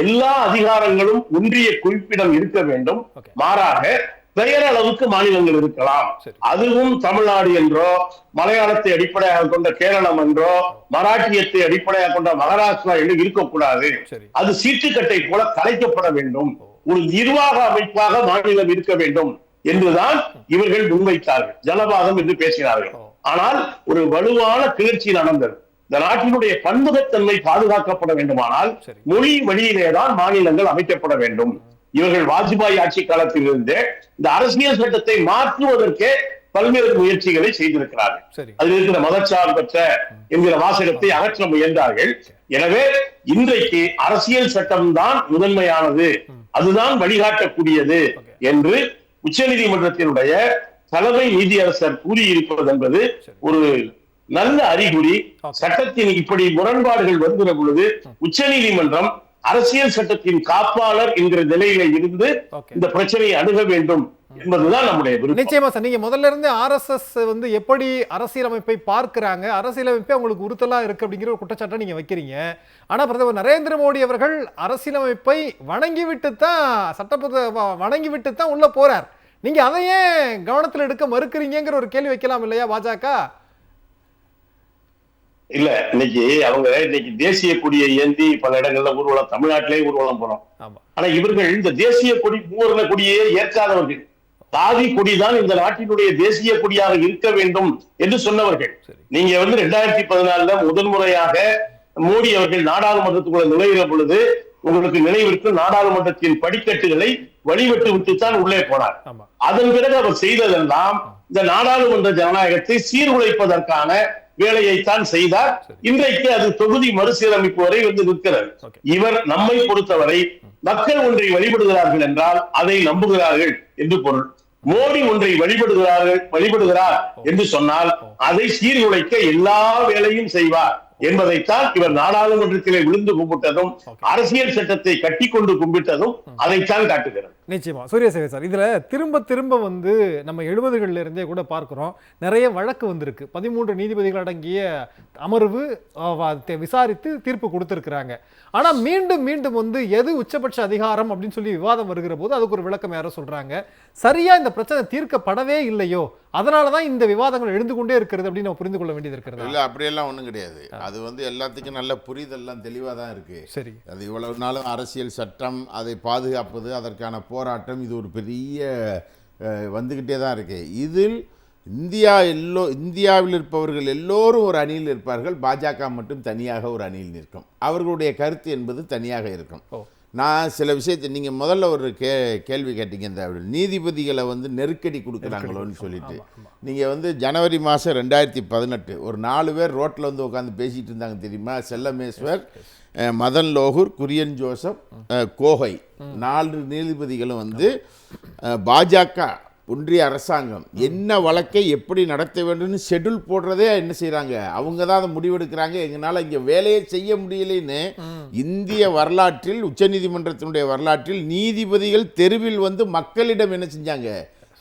எல்லா அதிகாரங்களும் ஒன்றிய குறிப்பிடம் இருக்க வேண்டும், மாறாக பெயரளவுக்கு மாநிலங்கள் இருக்கலாம், அதுவும் தமிழ்நாடு என்றோ மலையாளத்தை அடிப்படையாக கொண்ட கேரளம் என்றோ மராட்டியத்தை அடிப்படையாக கொண்ட மகாராஷ்டிரா என்று இருக்கக்கூடாது, அது சீட்டுக்கட்டை போல கலைக்கப்பட வேண்டும், ஒரு நிர்வாக அமைப்பாக மாநிலம் இருக்க வேண்டும் என்றுதான் இவர்கள் முன்வைத்தார்கள், ஜனவாதம் என்று பேசினார்கள். ஆனால் ஒரு வலுவான கிளர்ச்சி நடந்தது. இந்த நாட்டினுடைய பன்முகத்தன்மை பாதுகாக்கப்பட வேண்டுமானால் மொழி வழியிலேதான் மாநிலங்கள் அமைக்கப்பட வேண்டும். இவர்கள் வாஜ்பாய் ஆட்சி காலத்தில் இருந்தே இந்த அரசியல் சட்டத்தை மாற்றுவதற்கே பல்வேறு முயற்சிகளை செய்திருக்கிறார்கள். அதில் இருக்கிற மதச்சார்பற்ற என்கிற வாசகத்தை அகற்ற முயன்றார்கள். எனவே இன்றைக்கு அரசியல் சட்டம் தான் முதன்மையானது, அதுதான் வழிகாட்டக்கூடியது என்று உச்சநீதிமன்றத்தினுடைய தலைமை நீதியரசர் கூறியிருப்பது என்பது ஒரு நல்ல அறிகுறி. சட்டத்தின் இப்படி முரண்பாடுகள் வருகிற பொழுது உச்சநீதிமன்றம் அரசியல் சட்டத்தின் காப்பாளர் என்கிற நிலையில இருந்து இந்த பிரச்சனையை அணுக வேண்டும் என்பதுதான் நம்முடைய விருப்பம். நிச்சயமா சார், நீங்க முதல்ல இருந்து RSS வந்து எப்படி அரசியலமைப்பை பார்க்கிறாங்க, அரசியலமைப்பை உங்களுக்கு உறுத்தலா இருக்கு அப்படிங்கிற ஒரு குற்றச்சாட்டை நீங்க வைக்கிறீங்க. ஆனா பிரதமர் நரேந்திர மோடி அவர்கள் அரசியலமைப்பை வணங்கிவிட்டு தான் உள்ள போறார். நீங்க அதையே கவனத்தில் எடுக்க மறுக்கிறீங்கிற ஒரு கேள்வி வைக்கலாம் இல்லையா பாஜக? இல்ல, இன்னைக்கு தேசிய கொடியை ஏந்தி பல இடங்கள்ல ஊர்வலம், தமிழ்நாட்டிலேயே ஊர்வலம் போறோம். ஆனா இவர்கள் இந்த தேசிய கொடி பூரண கொடியே ஏற்காதவர்கள், தாதி கொடிதான் இந்த நாட்டினுடைய தேசிய கொடியாக இருக்க வேண்டும் என்று சொன்னவர்கள். நீங்க 2014 முதன்முறையாக மோடி அவர்கள் நாடாளுமன்றத்துக்குள்ள நுழைகிற பொழுது உங்களுக்கு நினைவிற்கு நாடாளுமன்றத்தின் படிக்கட்டுகளை வழிபட்டு விட்டுத்தான் உள்ளே போனார். அதன் பிறகு அவர் செய்ததெல்லாம் இந்த நாடாளுமன்ற ஜனநாயகத்தை சீர்குலைப்பதற்கான வேலையைத்தான் செய்தார். இன்றைக்கு அது தொகுதி மறுசீரமைப்பு வரை வந்து நிற்கிறது. இவர் நம்மை பொறுத்தவரை மக்கள் ஒன்றை வழிபடுகிறார்கள் என்றால் அதை நம்புகிறார்கள் என்று பொருள். மோடி ஒன்றை வழிபடுகிறார் என்று சொன்னால் அதை சீர்குலைக்க எல்லா வேலையும் செய்வார் என்பதைத்தான் இவர் நாடாளுமன்றத்திலே விழுந்து கும்பிட்டதும் அரசியல் சட்டத்தை கட்டி கொண்டு கும்பிட்டதும் அதைத்தான் காட்டுகிறது. நிச்சயமா சூரியசேகர் சார், இதுல திரும்ப திரும்ப வந்து நம்ம 70களில் இருந்தே கூட பார்க்கிறோம், நிறைய வழக்கு வந்திருக்கு. 13 நீதிபதிகள் அடங்கிய அமர்வு விசாரித்து தீர்ப்பு கொடுத்திருக்கிறாங்க. ஆனா மீண்டும் மீண்டும் வந்து எது உச்சபட்ச அதிகாரம் அப்படின்னு சொல்லி விவாதம் வருகிற போது அதுக்கு ஒரு விளக்கம் யாரோ சொல்றாங்க, சரியா இந்த பிரச்சனை தீர்க்கப்படவே இல்லையோ, அதனாலதான் இந்த விவாதங்கள் எழுந்து கொண்டே இருக்கிறது அப்படின்னு நம்ம புரிந்து கொள்ள வேண்டியது இருக்கிறது. இல்ல, அப்படியெல்லாம் ஒண்ணும் கிடையாது. அது எல்லாத்துக்கும் நல்ல புரிதெல்லாம் தெளிவா தான் இருக்கு. சரி, அது இவ்வளவு நாளும் அரசியல் சட்டம், அதை பாதுகாப்பது, அதற்கான போராட்டம், இது ஒரு பெரிய வந்துகிட்டே தான் இருக்கு. இதில் இந்தியாவில் இருப்பவர்கள் எல்லோரும் ஒரு அணியில் இருப்பார்கள், பாஜக மட்டும் தனியாக ஒரு அணியில் நிற்கும். அவர்களுடைய கருத்து என்பது தனியாக இருக்கும். நான் சில விஷயத்தை நீங்கள் முதல்ல ஒரு கேள்வி கேட்டீங்க, இந்த நீதிபதிகளை வந்து நெருக்கடி கொடுக்குறாங்களோன்னு சொல்லிட்டு. நீங்கள் வந்து ஜனவரி மாதம் 2018 ஒரு 4 பேர் ரோட்டில் வந்து உட்காந்து பேசிகிட்டு இருந்தாங்க தெரியுமா? செல்லமேஸ்வர், மதன் லோகூர், குரியன் ஜோசப், கோகை 4 நீதிபதிகளும் வந்து பாஜக ஒன்றிய அரசாங்கம் என்ன வழக்கை எப்படி நடத்த வேண்டும்னு ஷெட்யூல் போடுறதே என்ன செய்கிறாங்க, அவங்க தான் அதை முடிவெடுக்கிறாங்க. எங்களால் இங்கே வேலையை செய்ய முடியலைன்னு இந்திய வரலாற்றில், உச்சநீதிமன்றத்தினுடைய வரலாற்றில் நீதிபதிகள் தெருவில் வந்து மக்களிடம் என்ன செஞ்சாங்க,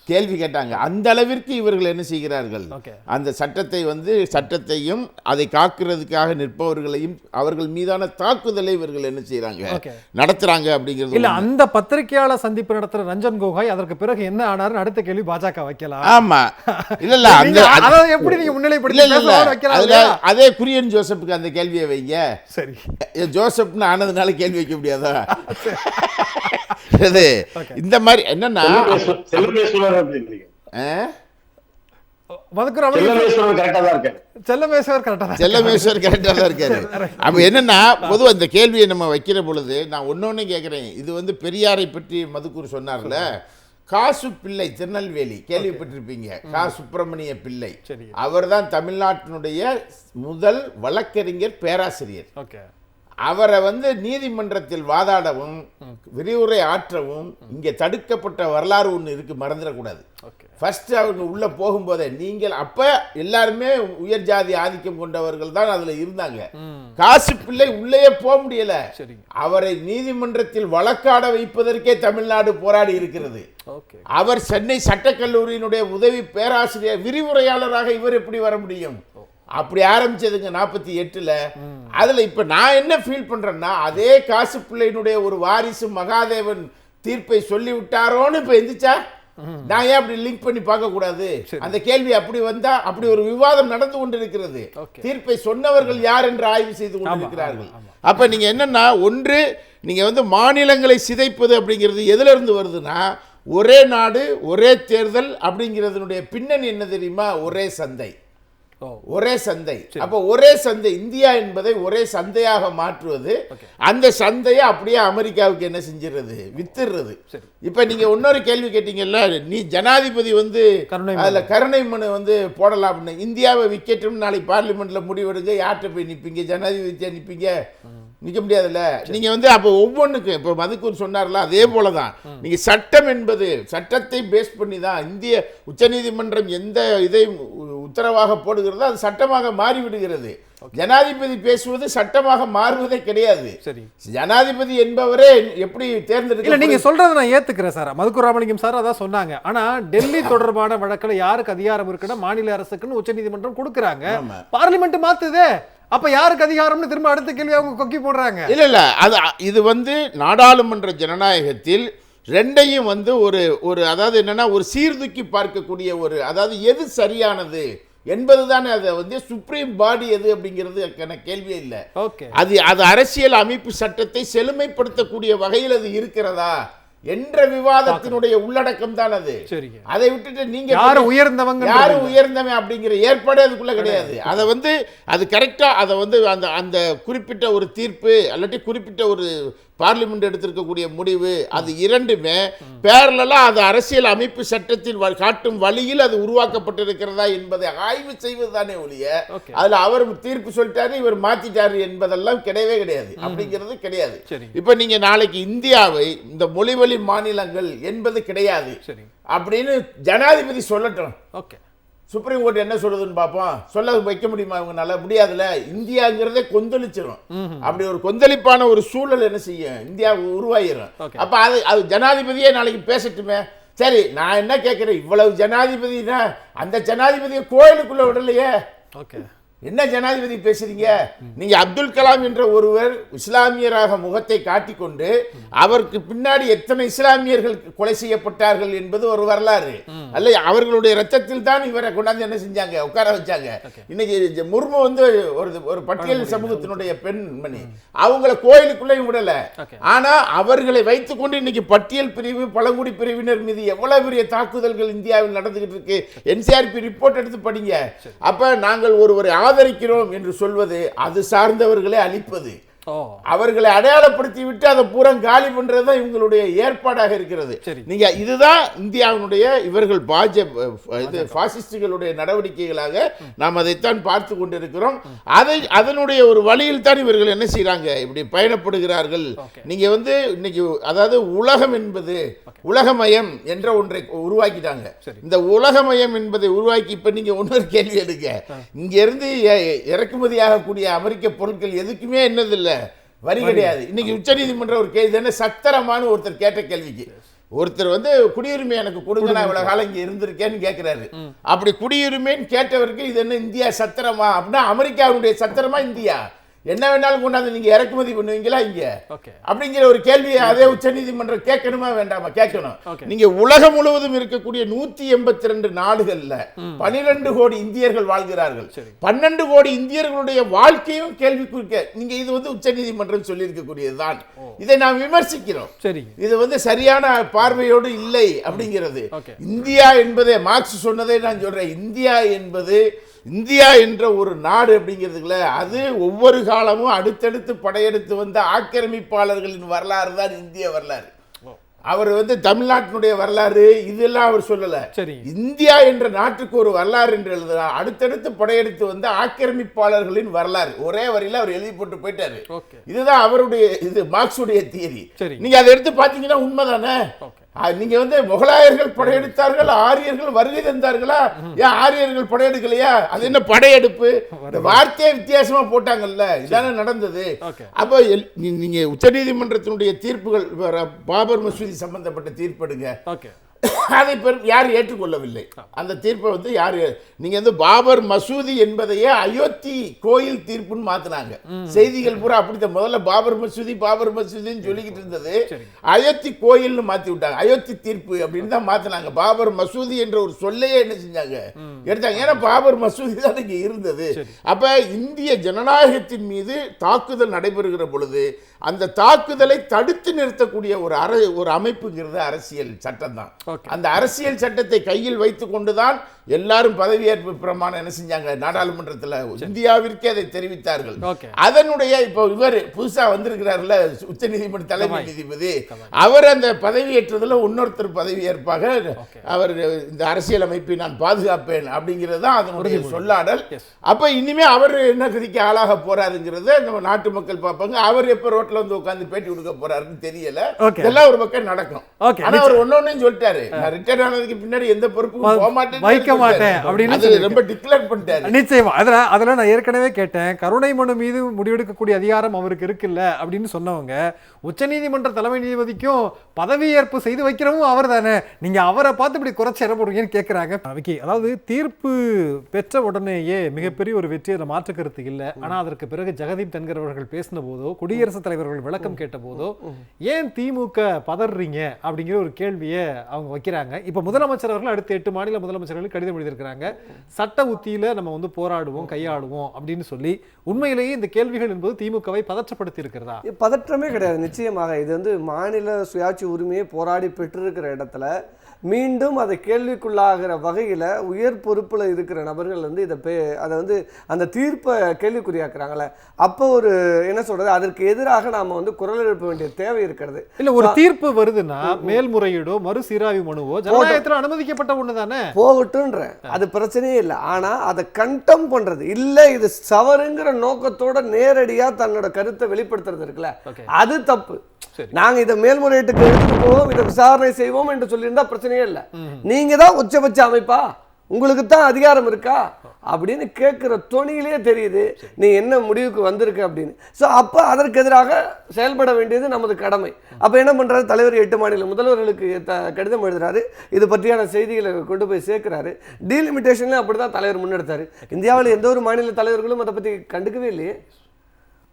கேள்வி கேட்டாங்க. அந்த அளவிற்கு இவர்கள் என்ன செய்கிறார்கள், அந்த சட்டத்தை வந்து சட்டத்தையும் அதை காக்கிறதுக்காக நிற்பவர்களையும் அவர்கள் மீதான தாக்குதலை இவர்கள் என்ன செய்யறாங்க, நடத்துறாங்க அப்படிங்கிறது. இல்ல, அந்த பத்திரிகையாளர் சந்திப்பு நடத்துற ரஞ்சன் கோகாய் அதற்கு பிறகு என்ன ஆனாரு அடுத்த கேள்வி பாஜக வைக்கலாம். ஆமா, இல்ல அந்த எப்படி நீங்க முன்னிலைப்படுத்தி அதே குரியன் ஜோசப்புக்கு அந்த கேள்வியை வைங்க. சரி, ஜோசப்னு ஆனதுனால கேள்வி வைக்க முடியாதா? இந்த மாதிரி என்னன்னா செல்லமேஸ்வர் கரெக்டா தான் இருக்காரு. அப்ப என்னன்னா பொதுவா இந்த கேள்வியை நம்ம வைக்கிற பொழுது நான் ஒன்னொன்னு கேட்கிறேன். இது வந்து பெரியாரை பற்றி மதுக்கூர் சொன்னார்ல, காசு பிள்ளை திருநெல்வேலி கேள்விப்பட்டிருப்பீங்க, கா சுப்பிரமணிய பிள்ளை. அவர் தான் தமிழ்நாட்டினுடைய முதல் வழக்கறிஞர் பேராசிரியர். அவரை வந்து நீதிமன்றத்தில் வாதாடவும் விரிவுரை ஆற்றவும் இங்கே தடுக்கப்பட்ட வரலாறு ஒன்று இருக்கு, மறந்துடக்கூடாது. ஃபர்ஸ்ட் அவங்க உள்ள போகும்போதே நீங்கள் அப்ப எல்லாருமே உயர் ஜாதி ஆதிக்கம் கொண்டவர்கள் தான் அதுல இருந்தாங்க. காசு பிள்ளை உள்ளே போக முடியல, அவரை நீதிமன்றத்தில் வழக்காட வைப்பதற்கே தமிழ்நாடு போராடி இருக்கிறது. அவர் சென்னை சட்டக்கல்லூரியினுடைய உதவி பேராசிரியர் விரிவுரையாளராக இவர் எப்படி வர முடியும்? அப்படி ஆரம்பிச்சதுங்க 48ல். அதுல இப்ப நான் என்ன ஃபீல் பண்றேன்னா, அதே காசு பிள்ளையினுடைய ஒரு வாரிசு மகாதேவன் தீர்ப்பை சொல்லி விட்டாரோன்னு இப்ப எந்திரிச்சா நான் ஏன் அப்படி லிங்க் பண்ணி பார்க்க கூடாது? அந்த கேள்வி அப்படி வந்தா அப்படி ஒரு விவாதம் நடந்து கொண்டிருக்கிறது. தீர்ப்பை சொன்னவர்கள் யார் என்று ஆய்வு செய்து கொண்டிருக்கிறார்கள். அப்ப நீங்க என்னன்னா, ஒன்று நீங்க வந்து மாநிலங்களை சிதைப்பது அப்படிங்கிறது எதுல இருந்து வருதுன்னா, ஒரே நாடு ஒரே தேர்தல் அப்படிங்கிறதுனுடைய பின்னணி என்ன தெரியுமா? ஒரே சந்தை, ஒரே சந்தை. அப்ப ஒரே சந்தை, இந்தியா என்பதை ஒரே சந்தையாக மாற்றுவது, அந்த சந்தையை அப்படியே அமெரிக்காவுக்கு என்ன செஞ்சிருது, வித்துறது. இப்ப நீங்க இன்னொரு கேள்வி கேட்டீங்கல்ல, நீ ஜனாதிபதி வந்து அதுல கருணை மனு வந்து போடலாம்னு, இந்தியாவை விக்கெட்டும் நாளைக்கு பார்லிமெண்ட்ல முடிவெடுங்க, யார்கிட்ட போய் நிப்பீங்க? ஜனாதிபதியா நிப்பீங்க? நிற்க முடியாதுல்ல. நீங்க வந்து அப்போ ஒவ்வொன்றுக்கு இப்போ மதுக்கூர் சொன்னார்ல, அதே போலதான் நீங்க சட்டம் என்பது சட்டத்தை பேஸ் பண்ணி தான் இந்திய உச்சநீதிமன்றம் எந்த இதை உத்தரவாக போடுகிறதோ அது சட்டமாக மாறிவிடுகிறது. ஜனாதிபதி பேசுவது சட்டமாக மாறுவதே கிடையாது. ஜனாதிபதி என்பவரே எப்படி தேர்ந்தெடுக்க? நீங்க சொல்றதை நான் ஏத்துக்கிறேன் சார், மதுக்கூர் ராமலிங்கம் சார் அதான் சொன்னாங்க. ஆனா டெல்லி தொடர்பான வழக்கில் யாருக்கு அதிகாரம் இருக்குன்னா மாநில அரசுக்குன்னு உச்சநீதிமன்றம் கொடுக்குறாங்க, பார்லிமெண்ட் மாத்துதே. அப்ப யாருக்கு அதிகாரம்னு திரும்ப அடுத்த கேள்வி அவங்க கொக்கி போடுறாங்க. இல்ல அது இது வந்து நாடாளுமன்ற ஜனநாயகத்தில் ரெண்டையும் வந்து ஒரு அதாவது என்னன்னா ஒரு சீர்தூக்கி பார்க்கக்கூடிய ஒரு, அதாவது எது சரியானது என்பதுதானே. அதை வந்து சுப்ரீம் பாடி எது அப்படிங்கிறது கேள்வியே இல்லை. அது அரசியல் அமைப்பு சட்டத்தை செழுமைப்படுத்தக்கூடிய வகையில் அது இருக்கிறதா என்ற விவாதத்தினுடைய உள்ளடக்கம் தான் அது. அதை விட்டுட்டு நீங்க யாரு உயர்ந்தவன் அப்படிங்கிற ஏற்பாடு அதுக்குள்ள கிடையாது. அதை வந்து அது கரெக்டா அதை வந்து அந்த குறிப்பிட்ட ஒரு தீர்ப்பு அல்லாட்டி குறிப்பிட்ட ஒரு பார்லிமெண்ட் எடுத்திருக்கக்கூடிய முடிவு, அது இரண்டுமே பேரலா அது அரசியல் அமைப்பு சட்டத்தில் காட்டும் வழியில் அது உருவாக்கப்பட்டிருக்கிறதா என்பதை ஆய்வு செய்வது தானே ஒழிய அதுல அவர் தீர்ப்பு சொல்லிட்டாரு இவர் மாத்திட்டாரு என்பதெல்லாம் கிடையவே கிடையாது. அப்படிங்கிறது கிடையாது. இப்ப நீங்க நாளைக்கு இந்தியாவை இந்த மொழிவழி மாநிலங்கள் என்பது கிடையாது அப்படின்னு ஜனாதிபதி சொல்லட்டும். சுப்ரீம் கோர்ட் என்ன சொல்றதுன்னு பார்ப்போம். சொல்ல வைக்க முடியுமா இவங்கனால? முடியாதுல. இந்தியாங்கிறதே கொந்தளிச்சிடும். அப்படி ஒரு கொந்தளிப்பான ஒரு சூழல் என்ன செய்யும், இந்தியா உருவாயிரும். அப்ப அது ஜனாதிபதியே நாளைக்கு பேசட்டுமே. சரி, நான் என்ன கேட்கிறேன், இவ்வளவு ஜனாதிபதினா அந்த ஜனாதிபதியை கோயிலுக்குள்ள விடலையே. என்ன ஜனாதிபதி பேசுறீங்க நீங்க? அப்துல் கலாம் என்ற ஒருவர் இஸ்லாமியராக முகத்தை காட்டிக்கொண்டு அவருக்கு பின்னாடி எத்தனை இஸ்லாமியர்கள் கொலை செய்யப்பட்டார்கள் என்பது ஒரு வரலாறு அல்ல. அவர்களுடைய ரத்தத்தில் தான் இவரை கொண்டாந்து என்ன செஞ்சாங்க, உட்கார வச்சாங்க. இன்னைக்கு முர்மு வந்து ஒரு பட்டியல் சமூகத்தினுடைய பெண்மணி, அவங்கள கோயிலுக்குள்ளேயும் விடல. ஆனா அவர்களை வைத்துக் கொண்டு இன்னைக்கு பட்டியல் பிரிவு பழங்குடி பிரிவினர் மீது எவ்வளவு பெரிய தாக்குதல்கள் இந்தியாவில் நடந்துகிட்டு இருக்கு. NCRP ரிப்போர்ட் எடுத்து படிங்க. அப்ப நாங்கள் ஒருவரை ஆதரிக்கிறோம் என்று சொல்வது அது சார்ந்தவர்களை அழிப்பது. அவர்களை அடையாளப்படுத்தி விட்டு அதை பூரா காலி பண்றதுதான் இவங்களுடைய ஏற்பாடாக இருக்கிறது. நீங்க இதுதான் இந்தியாவினுடைய இவர்கள் பாசிஸ்டுகளுடைய நடவடிக்கைகளாக நாம் அதைத்தான் பார்த்து கொண்டிருக்கிறோம். அதனுடைய ஒரு வழியில் தான் இவர்கள் என்ன செய்யறாங்க, இப்படி பயணப்படுகிறார்கள். நீங்க இன்னைக்கு அதாவது உலகம் என்பது உலகமயம் என்ற ஒன்றை உருவாக்கிட்டாங்க. இந்த உலகமயம் என்பதை உருவாக்கி இப்ப நீங்க இன்னொரு கேள்வி எடுங்க, இங்க இருந்து இறக்குமதியாகக்கூடிய அமெரிக்க பொருட்கள் எதுக்குமே என்னதில்லை, வரி கிடையாது. இன்னைக்கு உச்ச நீதிமன்றம் ஒரு கேள்வி என்ன, சத்திரமான ஒருத்தர் கேட்ட கேள்விக்கு ஒருத்தர் குடியுரிமை எனக்கு கொடுங்க, நான் இவ்வளவு காலம் இங்க இருந்திருக்கேன்னு கேட்கிறாரு. அப்படி குடியுரிமைன்னு கேட்டவருக்கு இது என்ன இந்தியா சத்திரமா அப்படின்னா, அமெரிக்காவுடைய சத்திரமா இந்தியா என்ன வேணாலும் கொண்டாந்து நீங்க இறக்குமதி பண்ணுவீங்களா இங்க அப்படிங்கிற ஒரு கேள்வியை அதே உச்ச நீதிமன்றம் கேட்கணுமா வேண்டாமா? கேட்கணும். நீங்க உலகம் முழுவதும் இருக்கக்கூடிய 182 நாடுகள்ல 12 கோடி இந்தியர்கள் வாழ்கிறார்கள். 12 கோடி இந்தியர்களுடைய வாழ்க்கையும் கேள்விக்குறிக்க நீங்க இது உச்ச நீதிமன்றம் சொல்லி இருக்கக்கூடியதுதான். இதை நாம் விமர்சிக்கிறோம். இது சரியான பார்வையோடு இல்லை அப்படிங்கிறது. இந்தியா என்பதை மார்க்ஸ் சொன்னதை நான் சொல்றேன். இந்தியா என்ற ஒரு நாடு அப்படிங்கிறதுல அது ஒவ்வொரு காலமும் அடுத்தடுத்து படையெடுத்து வந்த ஆக்கிரமிப்பாளர்களின் வரலாறு தான் இந்திய வரலாறு. அவர் தமிழ்நாட்டினுடைய வரலாறு இதெல்லாம் அவர் சொல்லல. இந்தியா என்ற நாட்டுக்கு ஒரு வரலாறு என்று எழுதுறார். அடுத்தடுத்து படையெடுத்து வந்த ஆக்கிரமிப்பாளர்களின் வரலாறு ஒரே வரியில அவர் எழுதி போட்டு போயிட்டாரு. இதுதான் அவருடைய மார்க்ஸுடைய தியரி. நீங்க அதை எடுத்து பாத்தீங்கன்னா உண்மைதானே. நீங்க முகலாயர்கள் படையெடுத்தார்கள், ஆரியர்கள் வருகை தந்தார்களா? ஏன் ஆரியர்கள் படையெடுக்கலையா? அது என்ன படையெடுப்பு? வார்த்தையே வித்தியாசமா போட்டாங்கல்ல, இதான நடந்தது. அப்ப நீங்க உச்ச நீதிமன்றத்தினுடைய தீர்ப்புகள், பாபர் மசூதி சம்பந்தப்பட்ட தீர்ப்பெடுங்க, அதை யாரும் ஏற்றுக்கொள்ளவில்லை. அந்த தீர்ப்பை யாரு நீங்க பாபர் மசூதி என்பதையே அயோத்தி கோயில் தீர்ப்புன்னு மாத்தினாங்க. செய்திகள் பூரா அப்படித்தான். முதல்ல பாபர் மசூதின்னு சொல்லிக்கிட்டு இருந்தது, அயோத்தி கோயில்னு மாத்தி விட்டாங்க. அயோத்தி தீர்ப்பு அப்படின்னு தான் மாத்தினாங்க. பாபர் மசூதி என்ற ஒரு சொல்லையே என்ன செஞ்சாங்க, எடுத்தாங்க. ஏன்னா பாபர் மசூதி தான் இங்க இருந்தது. அப்ப இந்திய ஜனநாயகத்தின் மீது தாக்குதல் நடைபெறுகிற பொழுது அந்த தாக்குதலை தடுத்து நிறுத்தக்கூடிய ஒரு அமைப்புங்கிறது அரசியல் சட்டம் தான். அந்த அரசியல் சட்டத்தை கையில் வைத்துக் கொண்டுதான் எல்லாரும் பதவியேற்பு பிரமாணம் என்ன செஞ்சாங்க, நாடாளுமன்றத்தில் இந்தியாவிற்கே அதை தெரிவித்தார்கள். அதனுடைய இப்போ இவர் புதுசா வந்திருக்கிறார்ல உச்ச நீதிமன்ற தலைமை நீதிபதி, அவர் அந்த பதவியேற்றதில் இன்னொருத்தர் பதவியேற்பாக அவர் இந்த அரசியல் அமைப்பை நான் பாதுகாப்பேன் அப்படிங்கிறது தான் அதனுடைய சொல்லாடல். அப்ப இனிமே அவர் என்ன கதிக்கு ஆளாக போறாருங்கிறத நம்ம நாட்டு மக்கள் பார்ப்பாங்க. அவர் எப்ப ரோட்ல உட்கார்ந்து பேட்டி கொடுக்க போறாருன்னு தெரியல. இதெல்லாம் ஒரு பக்கம் நடக்கும். ஆனா அவர் ஒன்னொன்னு சொல்லிட்டாரு, நான் ரிட்டையர் ஆனதுக்கு பின்னாடி எந்த பொறுப்புக்கும் போக மாட்டேன் அப்படின்னு ரொம்ப டிக்ளேர் பண்ணிட்டாரு. நிச்சயமா அதுல நான் ஏற்கனவே கேட்டேன், கருணை மனு மீது முடிவெடுக்கக்கூடிய அதிகாரம் அவருக்கு இருக்குல்ல அப்படின்னு சொன்னவங்க, உச்சநீதிமன்ற தலைமை நீதிபதிக்கும் பதவியேற்பு செய்து வைக்கிறவும் அவர் தானே, நீங்க அவரை பார்த்து இப்படி குறைச்சி என்ன போடுறீங்கன்னு கேட்கிறாங்க. அதாவது தீர்ப்பு பெற்ற உடனேயே மிகப்பெரிய ஒரு வெற்றி, அதில் மாற்று கருத்து இல்லை. ஆனா அதற்கு பிறகு ஜெகதீப் தன்கர் அவர்கள் பேசின போதோ, குடியரசுத் தலைவர்கள் விளக்கம் கேட்ட போதோ, ஏன் திமுக பதறீங்க அப்படிங்கிற ஒரு கேள்வியை அவங்க வைக்கிறாங்க. இப்ப முதலமைச்சர் அவர்கள் அடுத்த 8 மாநில முதலமைச்சர்களுக்கு கடிதம் எழுதியிருக்கிறாங்க, சட்ட உத்தியில நம்ம போராடுவோம், கையாடுவோம் அப்படின்னு சொல்லி. உண்மையிலேயே இந்த கேள்விகள் என்பது திமுகவை பதற்றப்படுத்தி இருக்கிறதா? பதற்றமே கிடையாது. நிச்சயமாக இது மாநில சுயாட்சி உரிமையை போராடி பெற்றிருக்கிற இடத்துல மீண்டும் அதை கேள்விக்குள்ளாகிற வகையில் உயர் பொறுப்பில் இருக்கிற நபர்கள் அதை அந்த தீர்ப்பை கேள்விக்குறியாக்குறாங்களே, அப்போ ஒரு என்ன சொல்றது, அதற்கு எதிராக நாம் குரல் எழுப்ப வேண்டிய தேவை இருக்கிறது. இல்லை, ஒரு தீர்ப்பு வருதுன்னா மேல்முறையீடோ மறுசீராய்வு மனுவோ ஜனநாயகத்தில் அனுமதிக்கப்பட்ட ஒன்று தானே, போகட்டும்ன்ற அது பிரச்சனையே இல்லை. ஆனால் அதை கண்டம் பண்ணுறது இல்லை, இது சவறுங்கிற நோக்கத்தோட நேரடியாக தன்னோட கருத்தை வெளிப்படுத்துறது இருக்குல்ல, அது தப்பு. நாங்க இதை மேல்முறையீட்டுக்கு எடுத்துட்டு போவோம், இதை விசாரணை செய்வோம் என்று சொல்லியிருந்தா பிரச்சனையே இல்லை. நீங்க தான் உச்சபட்ச அமைப்பா, உங்களுக்கு தான் அதிகாரம் இருக்கா அப்படின்னு கேட்குற துணியிலேயே தெரியுது நீ என்ன முடிவுக்கு வந்திருக்க அப்படின்னு. ஸோ அப்போ அதற்கு எதிராக செயல்பட வேண்டியது நமது கடமை. அப்போ என்ன பண்ணுறாரு தலைவர், 8 மாநில முதல்வர்களுக்கு கடிதம் எழுதுறாரு, இது பற்றியான செய்திகளை கொண்டு போய் சேர்க்கிறாரு. டீலிமிட்டேஷன்ல அப்படி தான் தலைவர் முன்னெடுத்தார். இந்தியாவில் எந்த ஒரு மாநில தலைவர்களும் அதை பற்றி கண்டுக்கவே இல்லையே.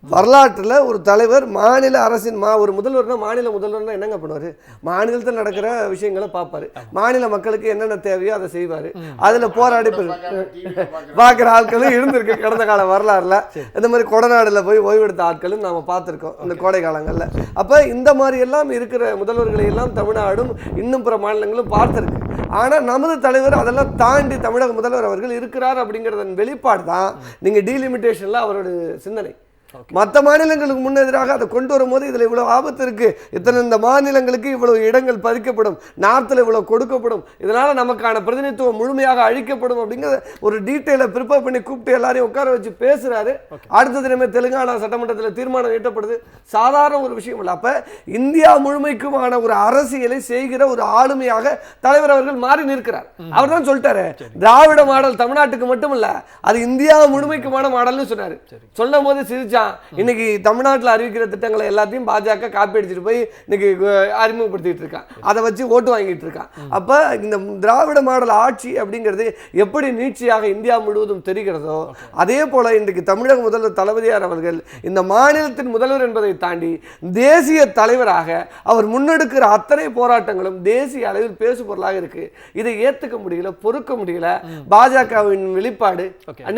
வரலாற்றில் ஒரு தலைவர் மாநில அரசின் ஒரு முதல்வர்னா, மாநில முதல்வர்னா என்னங்க பண்ணுவார், மாநிலத்தில் நடக்கிற விஷயங்களை பார்ப்பாரு, மாநில மக்களுக்கு என்னென்ன தேவையோ அதை செய்வார். அதில் போராடி பார்க்குற ஆட்களும் இருந்திருக்கு கடந்த கால வரலாறுல. இந்த மாதிரி கொடநாடில் போய் ஓய்வெடுத்த ஆட்களும் நாம் பார்த்துருக்கோம் இந்த கோடை காலங்களில். அப்போ இந்த மாதிரி எல்லாம் இருக்கிற முதல்வர்களை எல்லாம் தமிழ்நாடும் இன்னும் பிற மாநிலங்களும் பார்த்துருக்கு. ஆனால் நமது தலைவர் அதெல்லாம் தாண்டி தமிழக முதல்வர் அவர்கள் இருக்கிறார் அப்படிங்கிறதன் வெளிப்பாடு தான் நீங்கள் டீலிமிட்டேஷனில் அவரோட சிந்தனை. மற்ற மாநிலங்களுக்கு முன்னெதிராக அதை கொண்டு வரும்போது இதுல இவ்வளவு ஆபத்து இருக்கு, இந்த மாநிலங்களுக்கு இவ்வளவு இடங்கள் பறிக்கப்படும், நார்த்தில் இவ்வளவு கொடுக்கப்படும், இதனால நமக்கான பிரதிநிதித்துவம் முழுமையாக அழிக்கப்படும் அப்படிங்கிற ஒரு டீட்டெயிலை ப்ரிப்பேர் பண்ணி கூப்பிட்டு எல்லாரையும் உட்கார வச்சு பேசுறாரு. அடுத்த தினமே தெலுங்கானா சட்டமன்றத்தில் தீர்மானம் எட்டப்படுது. சாதாரண ஒரு விஷயம் இல்லை. அப்ப இந்தியா முழுமைக்குமான ஒரு அரசியலை செய்கிற ஒரு ஆளுமையாக தலைவர் அவர்கள் மாறி நிற்கிறார். அவர் தான் சொல்லிட்டாரு, திராவிட மாடல் தமிழ்நாட்டுக்கு மட்டும் இல்ல, அது இந்தியா முழுமைக்குமான மாடல்னு சொன்னாரு. சொல்லும் போது சிரிச்சான். இன்னைக்கு தமிழ்நாட்டில் அறிவிக்கிற திட்டங்களை எல்லாத்தையும் பாஜக காப்பி அடிச்சுட்டு போய் இன்னைக்கு அறிமுகப்படுத்திட்டு இருக்கான். அதை வச்சு ஓட்டு வாங்கிட்டு இருக்கான். அப்ப இந்த திராவிட மாடல் ஆட்சி அப்படிங்கிறது எப்படி நீட்சியாக இந்தியா முழுவதும் தெரிகிறதோ அதே போல இன்றைக்கு தமிழக முதல்வர் தளபதியார் அவர்கள் இந்த மாநிலத்தின் முதல்வர் என்பதை தாண்டி தேசிய தலைவராக அவர் முன்னெடுக்கிற அத்தனை போராட்டங்களும் தேசிய அளவில் பேசு பொருளாக இருக்கு. இதை ஏத்துக்க முடியல, பொறுக்க முடியல. பாஜகவின் வெளிப்பாடு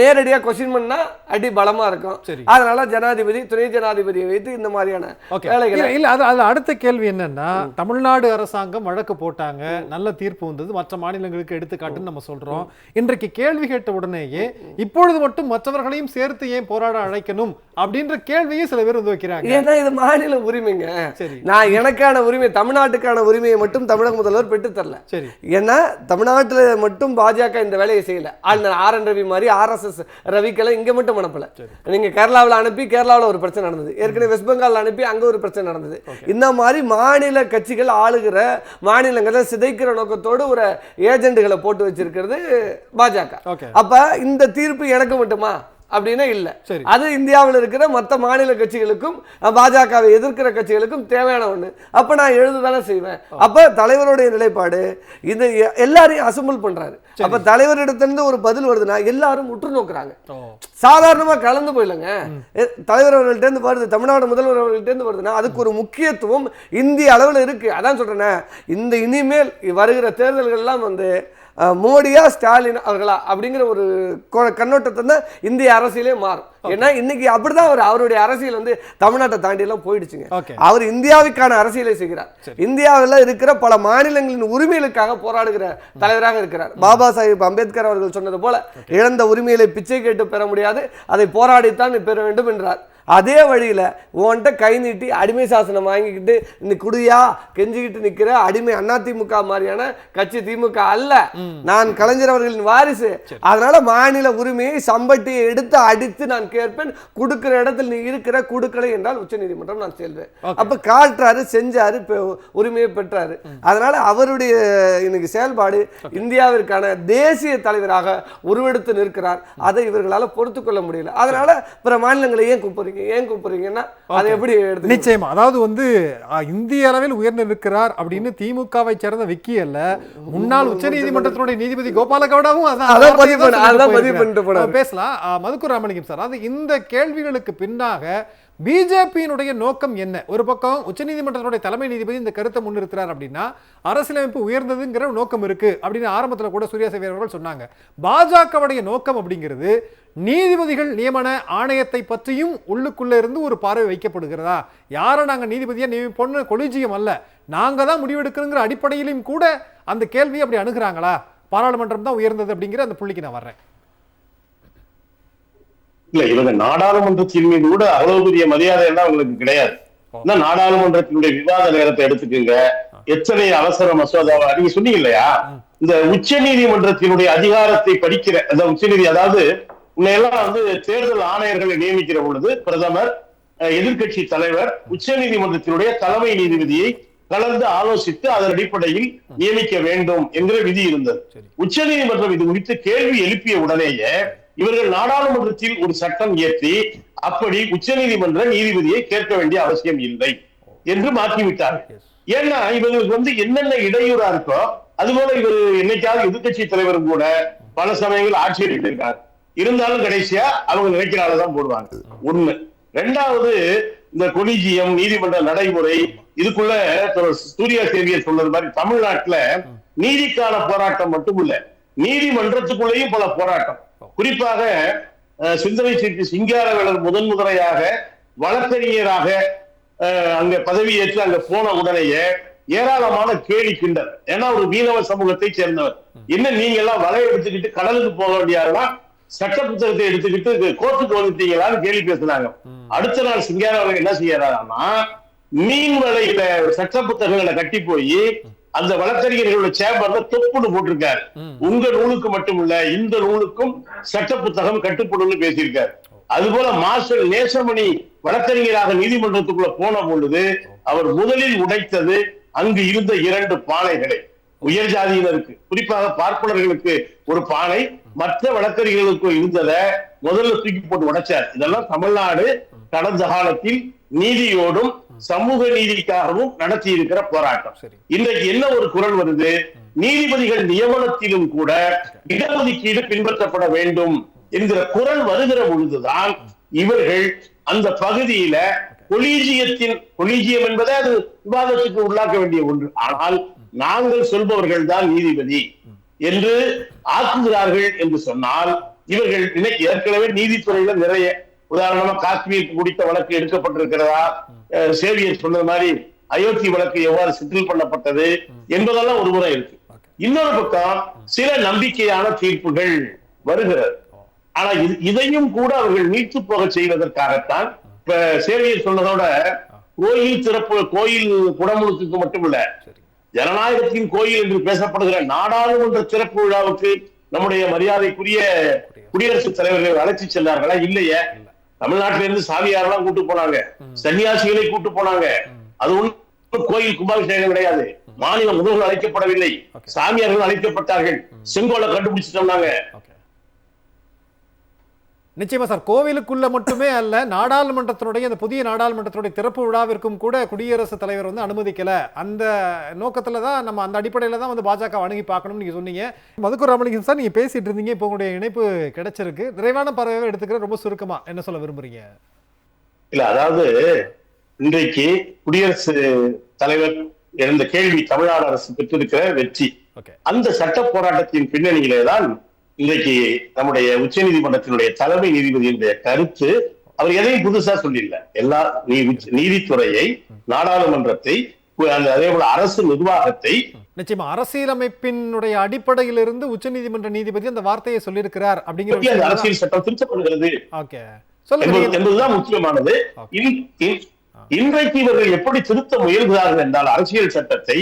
நேரடியாக கொஸ்டின் பண்ணா அடி பலமா இருக்கும். அதனால ஜனாதிபதி துணை ஜனாதிபதியை வைத்து இந்த மாதிரியான வேலைகள் இல்ல. அது அடுத்த கேள்வி என்னன்னா, தமிழ்நாடு அரசாங்கம் வழக்கு போட்டாங்க, நல்ல தீர்ப்பு வந்தது, மற்ற மாநிலங்களுக்கு எடுத்துக்காட்டுன்னு நம்ம சொல்றோம். இன்றைக்கு கேள்வி கேட்ட உடனேயே இப்பொழுது மட்டும் மற்றவர்களையும் சேர்த்து ஏன் போராட அழைக்கணும் அப்படின்ற கேள்வியை சில பேர் வந்து வைக்கிறாங்க. ஏன்னா இது மாநில உரிமைங்க. நான் எனக்கான உரிமை, தமிழ்நாட்டுக்கான உரிமையை மட்டும் தமிழக முதல்வர் பெற்று தரல. ஏன்னா தமிழ்நாட்டில் மட்டும் பாஜக இந்த வேலையை செய்யல. ஆர் என் ரவி மாதிரி RSS ரவிக்கெல்லாம் இங்க மட்டும் அனுப்பல. நீங்க கேரளாவில் அனுப்பி கேரளாவில் ஒரு பிரச்சனை நடந்தது, ஏற்கனவே வெஸ்ட் பெங்கால் அனுப்பி அங்க ஒரு பிரச்சனை நடந்தது. இந்த மாதிரி மாநில கட்சிகள் ஆளுகிற மாநிலங்களை சிதைக்கிற நோக்கத்தோடு ஒரு ஏஜென்ட்களை போட்டு வச்சிருக்கிறது பாஜக. அப்ப இந்த தீர்ப்பு எனக்கு மட்டுமா அப்படின்னா இல்ல, அது இந்தியாவில் இருக்கிற மற்ற மாநில கட்சிகளுக்கும் பாஜகவை எதிர்க்கிற கட்சிகளுக்கும் தேவையான ஒண்ணு. அப்ப நான் எழுதுதானே செய்வேன். அப்ப தலைவருடைய நிலைப்பாடு இது எல்லாரையும் அசம்பிள் பண்றாரு. அப்ப தலைவரிடத்திலிருந்து ஒரு பதில் வருதுன்னா எல்லாரும் உற்று நோக்குறாங்க. சாதாரணமா கலந்து போயிலங்க. தலைவர் அவர்கள்ட்ட இருந்து வருது, தமிழ்நாடு முதல்வர் அவர்கள்ட்ட இருந்து வருதுன்னா அதுக்கு ஒரு முக்கியத்துவம் இந்திய அளவில் இருக்கு. அதான் சொல்றேன், இந்த இனிமேல் வருகிற தேர்தல்கள் எல்லாம் வந்து மோடியா ஸ்டாலின் அவர்களா அப்படிங்கிற ஒரு கண்ணோட்டத்தை தான் இந்திய அரசியலே மாறும். ஏன்னா இன்னைக்கு அப்படிதான் அவருடைய அரசியல் வந்து தமிழ்நாட்டை தாண்டி எல்லாம் போயிடுச்சுங்க. அவர் இந்தியாவுக்கான அரசியலை செய்கிறார். இந்தியாவில் இருக்கிற பல மாநிலங்களின் உரிமைகளுக்காக போராடுகிற தலைவராக இருக்கிறார். பாபா சாஹிப் அம்பேத்கர் அவர்கள் சொன்னது போல இழந்த உரிமைகளை பிச்சை கேட்டு பெற முடியாது, அதை போராடித்தான் பெற வேண்டும் என்றார். அதே வழியில் உன்கிட்ட கை நீட்டி அடிமை சாசனம் வாங்கிக்கிட்டு இன்னைக்கு குடியா கெஞ்சிக்கிட்டு நிற்கிற அடிமை அதிமுக மாதிரியான கட்சி திமுக அல்ல. நான் கலைஞர் அவர்களின் வாரிசு. அதனால மாநில உரிமையை சம்பட்டியை எடுத்து அடித்து நான் கேட்பேன். கொடுக்கிற இடத்தில் நீ இருக்கிற கொடுக்கலை என்றால் உச்ச நீதிமன்றம் நான் செல்வேன். அப்ப காட்டுறாரு, செஞ்சாரு, உரிமையை பெற்றாரு. அதனால அவருடைய இன்னைக்கு செயல்பாடு இந்தியாவிற்கான தேசிய தலைவராக உருவெடுத்து நிற்கிறார். அதை இவர்களால் பொறுத்து கொள்ள முடியல. அதனால பிற மாநிலங்களை ஏன் கூப்பிடுறீங்க, ஏன் கூப்பிடுறீங்கன்னா அதை எப்படி எடுத்து? நிச்சயமா, அதாவது வந்து இந்திய அளவில் உயர்ந்து நிற்கிறார் அப்படின்னு திமுகவை சேர்ந்த விக்கி அல்ல, முன்னாள் உச்ச நீதிமன்றத்தினுடைய நீதிபதி கோபால கவுடாவும் பேசலாம். மதுக்கூர் ராமலிங்கம் சார், அது இந்த கேள்விகளுக்கு பின்னாக பிஜேபியினுடைய நோக்கம் என்ன? ஒரு பக்கம் உச்சநீதிமன்றத்தினுடைய தலைமை நீதிபதி இந்த கருத்தை முன்னிறுத்துறார் அப்படின்னா அரசியலமைப்பு உயர்ந்ததுங்கிற நோக்கம் இருக்கு அப்படின்னு ஆரம்பத்தில் கூட சூர்யா சேவை அவர்கள் சொன்னாங்க. பாஜகவுடைய நோக்கம் அப்படிங்கிறது நீதிபதிகள் நியமன ஆணையத்தை பற்றியும் உள்ளுக்குள்ள இருந்து ஒரு பார்வை வைக்கப்படுகிறதா? யாரை நாங்கள் நீதிபதியா நியமிப்போம்னு கொலிஜியம் அல்ல, நாங்க தான் முடிவெடுக்கணுங்கிற அடிப்படையிலும் கூட அந்த கேள்வியை அப்படி அணுகிறாங்களா? பாராளுமன்றம் தான் உயர்ந்தது அப்படிங்கிற அந்த புள்ளிக்கு நான் வர்றேன். இல்ல, இவங்க நாடாளுமன்றத்தின் மீது கூட அவ்வளவு பெரிய மரியாதை எல்லாம் அவங்களுக்கு கிடையாது. நாடாளுமன்றத்தினுடைய விவாத நேரத்தை எடுத்துக்கோங்க, எத்தனை அவசர மசோதாவா நீங்க சொன்னீங்க இல்லையா? இந்த உச்ச நீதிமன்றத்தினுடைய அதிகாரத்தை படிக்கிற அந்த உச்சநீதி, அதாவது உன்னையெல்லாம் வந்து தேர்தல் ஆணையர்களை நியமிக்கிற பொழுது பிரதமர், எதிர்கட்சி தலைவர், உச்ச நீதிமன்றத்தினுடைய தலைமை நீதிபதியை கலந்து ஆலோசித்து அதன் அடிப்படையில் நியமிக்க வேண்டும் என்கிற விதி இருந்தது. உச்ச நீதிமன்றம் இது குறித்து கேள்வி எழுப்பிய உடனேயே இவர்கள் நாடாளுமன்றத்தில் ஒரு சட்டம் இயற்றி அப்படி உச்ச நீதிமன்ற நீதிபதியை கேட்க வேண்டிய அவசியம் இல்லை என்று மாற்றிவிட்டார்கள். ஏன்னா இவங்களுக்கு வந்து என்னென்ன இடையூறா இருக்கோ அதுபோல இவர் என்னைக்காவது எதிர்கட்சி தலைவரும் கூட பல சமயங்கள் ஆட்சியர் இருக்காங்க. இருந்தாலும் கடைசியா அவங்க நினைக்கிறால்தான் போடுவாங்க. ஒண்ணு. ரெண்டாவது, இந்த கொலிஜியம் நீதிமன்ற நடைமுறை இதுக்குள்ள சூர்யா சேவியர் சொன்னது மாதிரி தமிழ்நாட்டுல நீதிக்கான போராட்டம் மட்டும் இல்ல, நீதிமன்றத்துக்குள்ளேயும் பல போராட்டம். குறிப்பாக சிந்தனை சீட்டு சிங்காரவேலர் முதன்முறையாக வழக்கறிஞராக அங்க பதவியேற்று அங்க போன உடனேயே ஏராளமான கேலி கிண்டல். ஏன்னா ஒரு மீனவ சமூகத்தை சேர்ந்தவர், என்ன நீங்க எல்லாம் வலை எடுத்துக்கிட்டு கடலுக்கு போக வேண்டியாருன்னா சட்ட புத்தகத்தை எடுத்துக்கிட்டு கோர்ட்டுக்கு வந்துட்டீங்களான்னு கேள்வி பேசினாங்க. அடுத்த நாள் சிங்காரம் அவர்கள் என்ன செய்யறாருன்னா, மீன் வலையில சட்ட புத்தகங்களை கட்டி போய் அந்த வழக்கறிஞர்களோட சேம்பர்ல தொப்புன்னு போட்டிருக்காரு. உங்க நூலுக்கு மட்டும் இல்ல, இந்த நூலுக்கும் சட்ட புத்தகம் கட்டுப்படும்னு பேசியிருக்காரு. அதுபோல மாஸ்டர் நேசமணி வழக்கறிஞராக நீதிமன்றத்துக்குள்ள போன பொழுது அவர் முதலில் உடைத்தது அங்கு இருந்த 2 பானைகளை. உயர் ஜாதியினருக்கு, குறிப்பாக பார்ப்பனர்களுக்கு ஒரு பானை, மற்ற வழக்கறிஞர்களுக்கு இருந்ததை முதல்ல தூக்கி போட்டு உடைச்சார். இதெல்லாம் தமிழ்நாடு கடந்த காலத்தில் நீதியோடும் சமூக நீதிக்காகவும் நடத்தி இருக்கிற போராட்டம். இன்றைக்கு என்ன ஒரு குரல் வருது, நீதிபதிகள் நியமனத்திலும் கூட இடஒதுக்கீடு பின்பற்றப்பட வேண்டும் என்கிற குரல் வருகிற பொழுதுதான் இவர்கள் அந்த பகுதியில கொலீஜியம் என்பதை அது விவாதத்துக்கு உள்ளாக்க வேண்டிய ஒன்று, ஆனால் நாங்கள் சொல்பவர்கள் தான் நீதிபதி என்று ஆக்குகிறார்கள் என்று சொன்னால், இவர்கள் ஏற்கனவே நீதித்துறையில நிறைய, உதாரணமா காஷ்மீர் குடித்த வழக்கு எடுக்கப்பட்டிருக்கிறதா, சேவியர் சொன்னது மாதிரி அயோத்தி வழக்கு எவ்வாறு செட்டில் பண்ணப்பட்டது என்பதெல்லாம் ஒரு முறை இருக்கு. இன்னொரு பக்கம் சில நம்பிக்கையான தீர்ப்புகள் வருகிறது. ஆனா இதையும் கூட அவர்கள் நீட்டு போக செய்வதற்காகத்தான் இப்ப சேவியர் சொன்னதோட கோயில் திறப்பு, கோயில் குடமுழுக்கு மட்டுமல்ல, ஜனநாயகத்தின் கோயில் என்று பேசப்படுகிற நாடாளுமன்ற திறப்பு விழாவுக்கு நம்முடைய மரியாதைக்குரிய குடியரசுத் தலைவர்கள் அழைச்சி சென்றார்களா? இல்லையே. தமிழ்நாட்டில இருந்து சாமியாரெல்லாம் கூட்டு போனாங்க, சன்னியாசிகளை கூட்டு போனாங்க. அது ஒன்றும் கோயில் கும்பாபிஷேகம் கிடையாது. மாநில முதல்வர் அழைக்கப்படவில்லை, சாமியார்கள் அழைக்கப்பட்டார்கள். செங்கோலை கண்டுபிடிச்சு சொன்னாங்க. நிச்சயமா சார், கோவிலுக்குள்ள மட்டுமே அல்ல, நாடாளுமன்றத்தினுடைய அந்த புதிய நாடாளுமன்றத்தினுடைய திறப்பு விழாவிற்கும் கூட குடியரசுத் தலைவர் வந்து அனுமதிக்கல. அந்த நோக்கத்துல தான், நம்ம அந்த அடிப்படையில தான் வந்து பாஜக அணுகி பார்க்கணும்னு நீங்க சொன்னீங்க. மதுக்கூர் ராமலிங்கம் சார், நீங்க பேசிட்டு இருந்தீங்க, இப்போ உங்களுடைய இணைப்பு கிடைச்சிருக்கு. நிறைவான பறவை எடுத்துக்கிற, ரொம்ப சுருக்கமா என்ன சொல்ல விரும்புறீங்க? இல்ல, அதாவது இன்றைக்கு குடியரசு தலைவர் இருந்த கேள்வி தமிழ்நாடு அரசு பெற்றிருக்கிற வெற்றி, அந்த சட்ட போராட்டத்தின் பின்னணியிலே தான் இன்றைக்கு நம்முடைய உச்ச நீதிமன்றத்தினுடைய தலைமை நீதிபதியினுடைய கருத்து. அவர் எதையும் புதுசா சொல்லிடல. எல்லா நீதித்துறையை, நாடாளுமன்றத்தை, அதே போல அரசு நிர்வாகத்தை, நிச்சயமா அரசியலமைப்பினுடைய அடிப்படையிலிருந்து உச்ச நீதிமன்ற நீதிபதி அந்த வார்த்தையை சொல்லியிருக்கிறார் அப்படிங்கிற அரசியல் சட்டம் திருத்தப்படுகிறது என்பதுதான் முக்கியமானது. இன்றைக்கு இவர்கள் எப்படி திருத்த முயல்கிறார்கள் என்றால், அரசியல் சட்டத்தை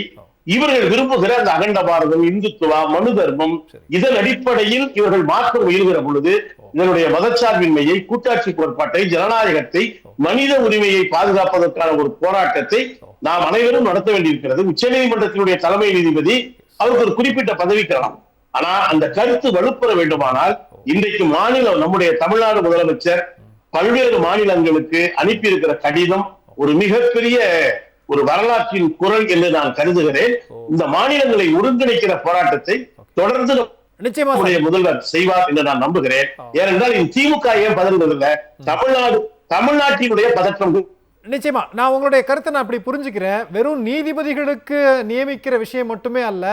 இவர்கள் விரும்புகிற அந்த அகண்ட பாரதம், இந்துத்துவா, மனு தர்மம், இதன் அடிப்படையில் இவர்கள் மாற்ற முயல்கிற பொழுது இதனுடைய மதச்சார்பின்மையை, கூட்டாட்சி கோட்பாட்டை, ஜனநாயகத்தை, மனித உரிமையை பாதுகாப்பதற்கான ஒரு போராட்டத்தை நாம் அனைவரும் நடத்த வேண்டியிருக்கிறது. உச்ச நீதிமன்றத்தினுடைய தலைமை நீதிபதி அவருக்கு ஒரு குறிப்பிட்ட பதவிக்கலாம். ஆனா அந்த கருத்து வலுப்பெற வேண்டுமானால் இன்றைக்கு மாநிலம், நம்முடைய தமிழ்நாடு முதலமைச்சர் பல்வேறு மாநிலங்களுக்கு அனுப்பி இருக்கிற கடிதம் ஒரு மிகப்பெரிய ஒரு வரலாற்றின் குரல் என்று நான் கருதுகிறேன். இந்த மாநிலங்களை ஒருங்கிணைக்கிற போராட்டத்தை தொடர்ந்து நிச்சயமாக முதல்வர் செய்வார் என்று நான் நம்புகிறேன். ஏனென்றால் இது திமுக ஏன் பதறுவதில்லை, தமிழ்நாட்டினுடைய பதற்றம். நிச்சயமா நான் உங்களுடைய கருத்தை நான் அப்படி புரிஞ்சுக்கிறேன். வெறும் நீதிபதிகளுக்கு நியமிக்கிற விஷயம் மட்டுமே அல்ல,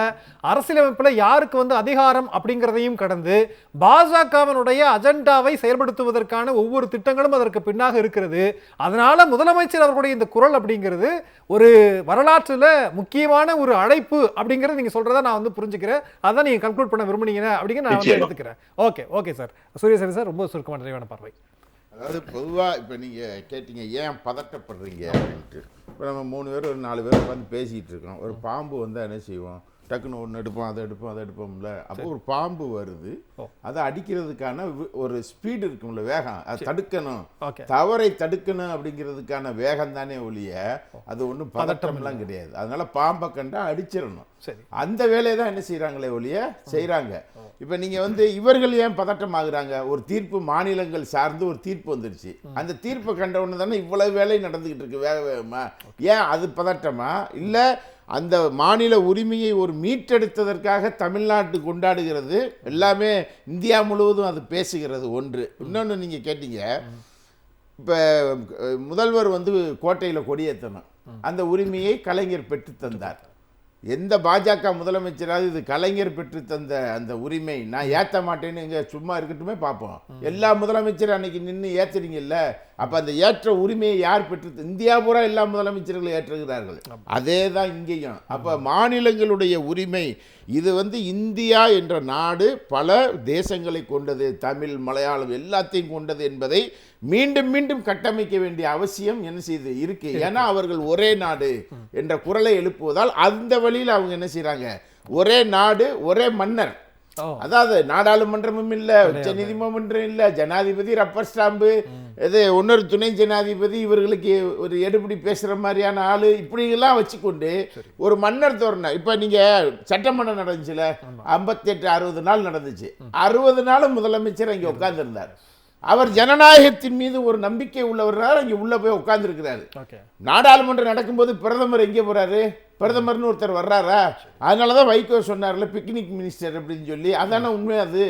அரசியலமைப்புல யாருக்கு வந்து அதிகாரம் அப்படிங்கிறதையும் கடந்து பாஜகவினுடைய அஜெண்டாவை செயல்படுத்துவதற்கான ஒவ்வொரு திட்டங்களும் அதற்கு பின்னாக இருக்கிறது. அதனால முதலமைச்சர் அவர்களுடைய இந்த குரல் அப்படிங்கிறது ஒரு வரலாற்றுல முக்கியமான ஒரு அழைப்பு அப்படிங்கறத நீங்க சொல்றதா நான் வந்து புரிஞ்சுக்கிறேன். அதான் நீங்க கன்க்ளூட் பண்ண விரும்புனீங்க அப்படிங்கிற நான் வந்து எடுத்துக்கிறேன். ஓகே சார், சூரியசேகர் சார், ரொம்ப சுருக்கமான நிறைவான பார்வை. அதாவது பொதுவாக இப்போ நீங்கள் கேட்டீங்க ஏன் பதட்டப்படுறீங்க அப்படின்ட்டு. இப்போ நம்ம 3 பேர் ஒரு 4 பேர் உட்காந்து பேசிகிட்டு இருக்கோம். ஒரு பாம்பு வந்தால் என்ன செய்வோம், டக்குன்னு ஒன்று எடுப்போம், அதை எடுப்போம்ல. அப்போ ஒரு பாம்பு வருது, அதை அடிக்கிறதுக்கான ஒரு ஸ்பீடு இருக்கும்ல, வேகம், அது தடுக்கணும், தவறை தடுக்கணும் அப்படிங்கிறதுக்கான வேகம் தானே ஒழிய அது ஒன்றும் பதட்டம்லாம் கிடையாது. அதனால பாம்பை கண்டா அடிச்சிடணும். அந்த வேலையை தான் என்ன செய்கிறாங்களே ஒழிய செய்கிறாங்க. இப்போ நீங்கள் வந்து இவர்கள் ஏன் பதட்டம் ஆகுறாங்க, ஒரு தீர்ப்பு மாநிலங்கள் சார்ந்து ஒரு தீர்ப்பு வந்துருச்சு, அந்த தீர்ப்பை கண்ட உடனே தானே இவ்வளவு வேலை நடந்துக்கிட்டு இருக்கு வேக வேகமா. ஏன் அது பதட்டமா? இல்லை அந்த மாநில உரிமையை ஒரு மீட்டெடுத்ததற்காக தமிழ்நாட்டு கொண்டாடுகிறது, எல்லாமே இந்தியா முழுவதும் அது பேசுகிறது ஒன்று. இன்னொன்று நீங்கள் கேட்டீங்க, இப்போ முதல்வர் வந்து கோட்டையில் கொடியேற்றணும், அந்த உரிமையை கலைஞர் பெற்று தந்தார். எந்த பாஜக முதலமைச்சராவது இது கலைஞர் பெற்று தந்த அந்த உரிமை நான் ஏற்ற மாட்டேன்னு இங்கே சும்மா இருக்கட்டுமே பார்ப்போம். எல்லா முதலமைச்சரும் அன்னைக்கு நின்று ஏற்றுறீங்கல்ல, அப்போ அந்த ஏற்ற உரிமையை யார் பெற்று? இந்தியா பூரா எல்லா முதலமைச்சர்களும் ஏற்றுகிறார்கள். அதே தான் இங்கேயும். அப்போ மாநிலங்களுடைய உரிமை இது இந்தியா என்ற நாடு பல தேசங்களை கொண்டது, தமிழ் மலையாளம் எல்லாத்தையும் கொண்டது என்பதை மீண்டும் மீண்டும் கட்டமைக்க வேண்டிய அவசியம் என்ன செய்து இருக்கு. ஏன்னா அவர்கள் ஒரே நாடு என்ற குரலை எழுப்புவதால் அந்த வழியில் அவங்க என்ன செய்றாங்க, ஒரே நாடு ஒரே மன்னர், அதாவது நாடாளுமன்றமும் இல்லை, உச்ச நீதிமன்றம் இல்லை, ஜனாதிபதி ரப்பர் ஸ்டாம்பு, இது இன்னொரு துணை ஜனாதிபதி, இவர்களுக்கு ஒரு எடுபடி பேசுகிற மாதிரியான ஆள், இப்படியெல்லாம் வச்சுக்கொண்டு ஒரு மன்னர் தோரணை. இப்போ நீங்கள் சட்டமன்றம் நடந்துச்சுல, 58-60 நாள் நடந்துச்சு. 60 நாள் முதலமைச்சர் அங்கே உட்கார்ந்துருந்தார். அவர் ஜனநாயகத்தின் மீது ஒரு நம்பிக்கை உள்ளவரால் அங்கே உள்ள போய் உட்கார்ந்துருக்கிறாரு. நாடாளுமன்றம் நடக்கும்போது பிரதமர் எங்கே போறாரு, பிரதமர்னு ஒருத்தர் வர்றாரா? அதனாலதான் வைகோ சொன்னார்ல பிக்னிக் மினிஸ்டர் அப்படின்னு சொல்லி, அதான உண்மை அது.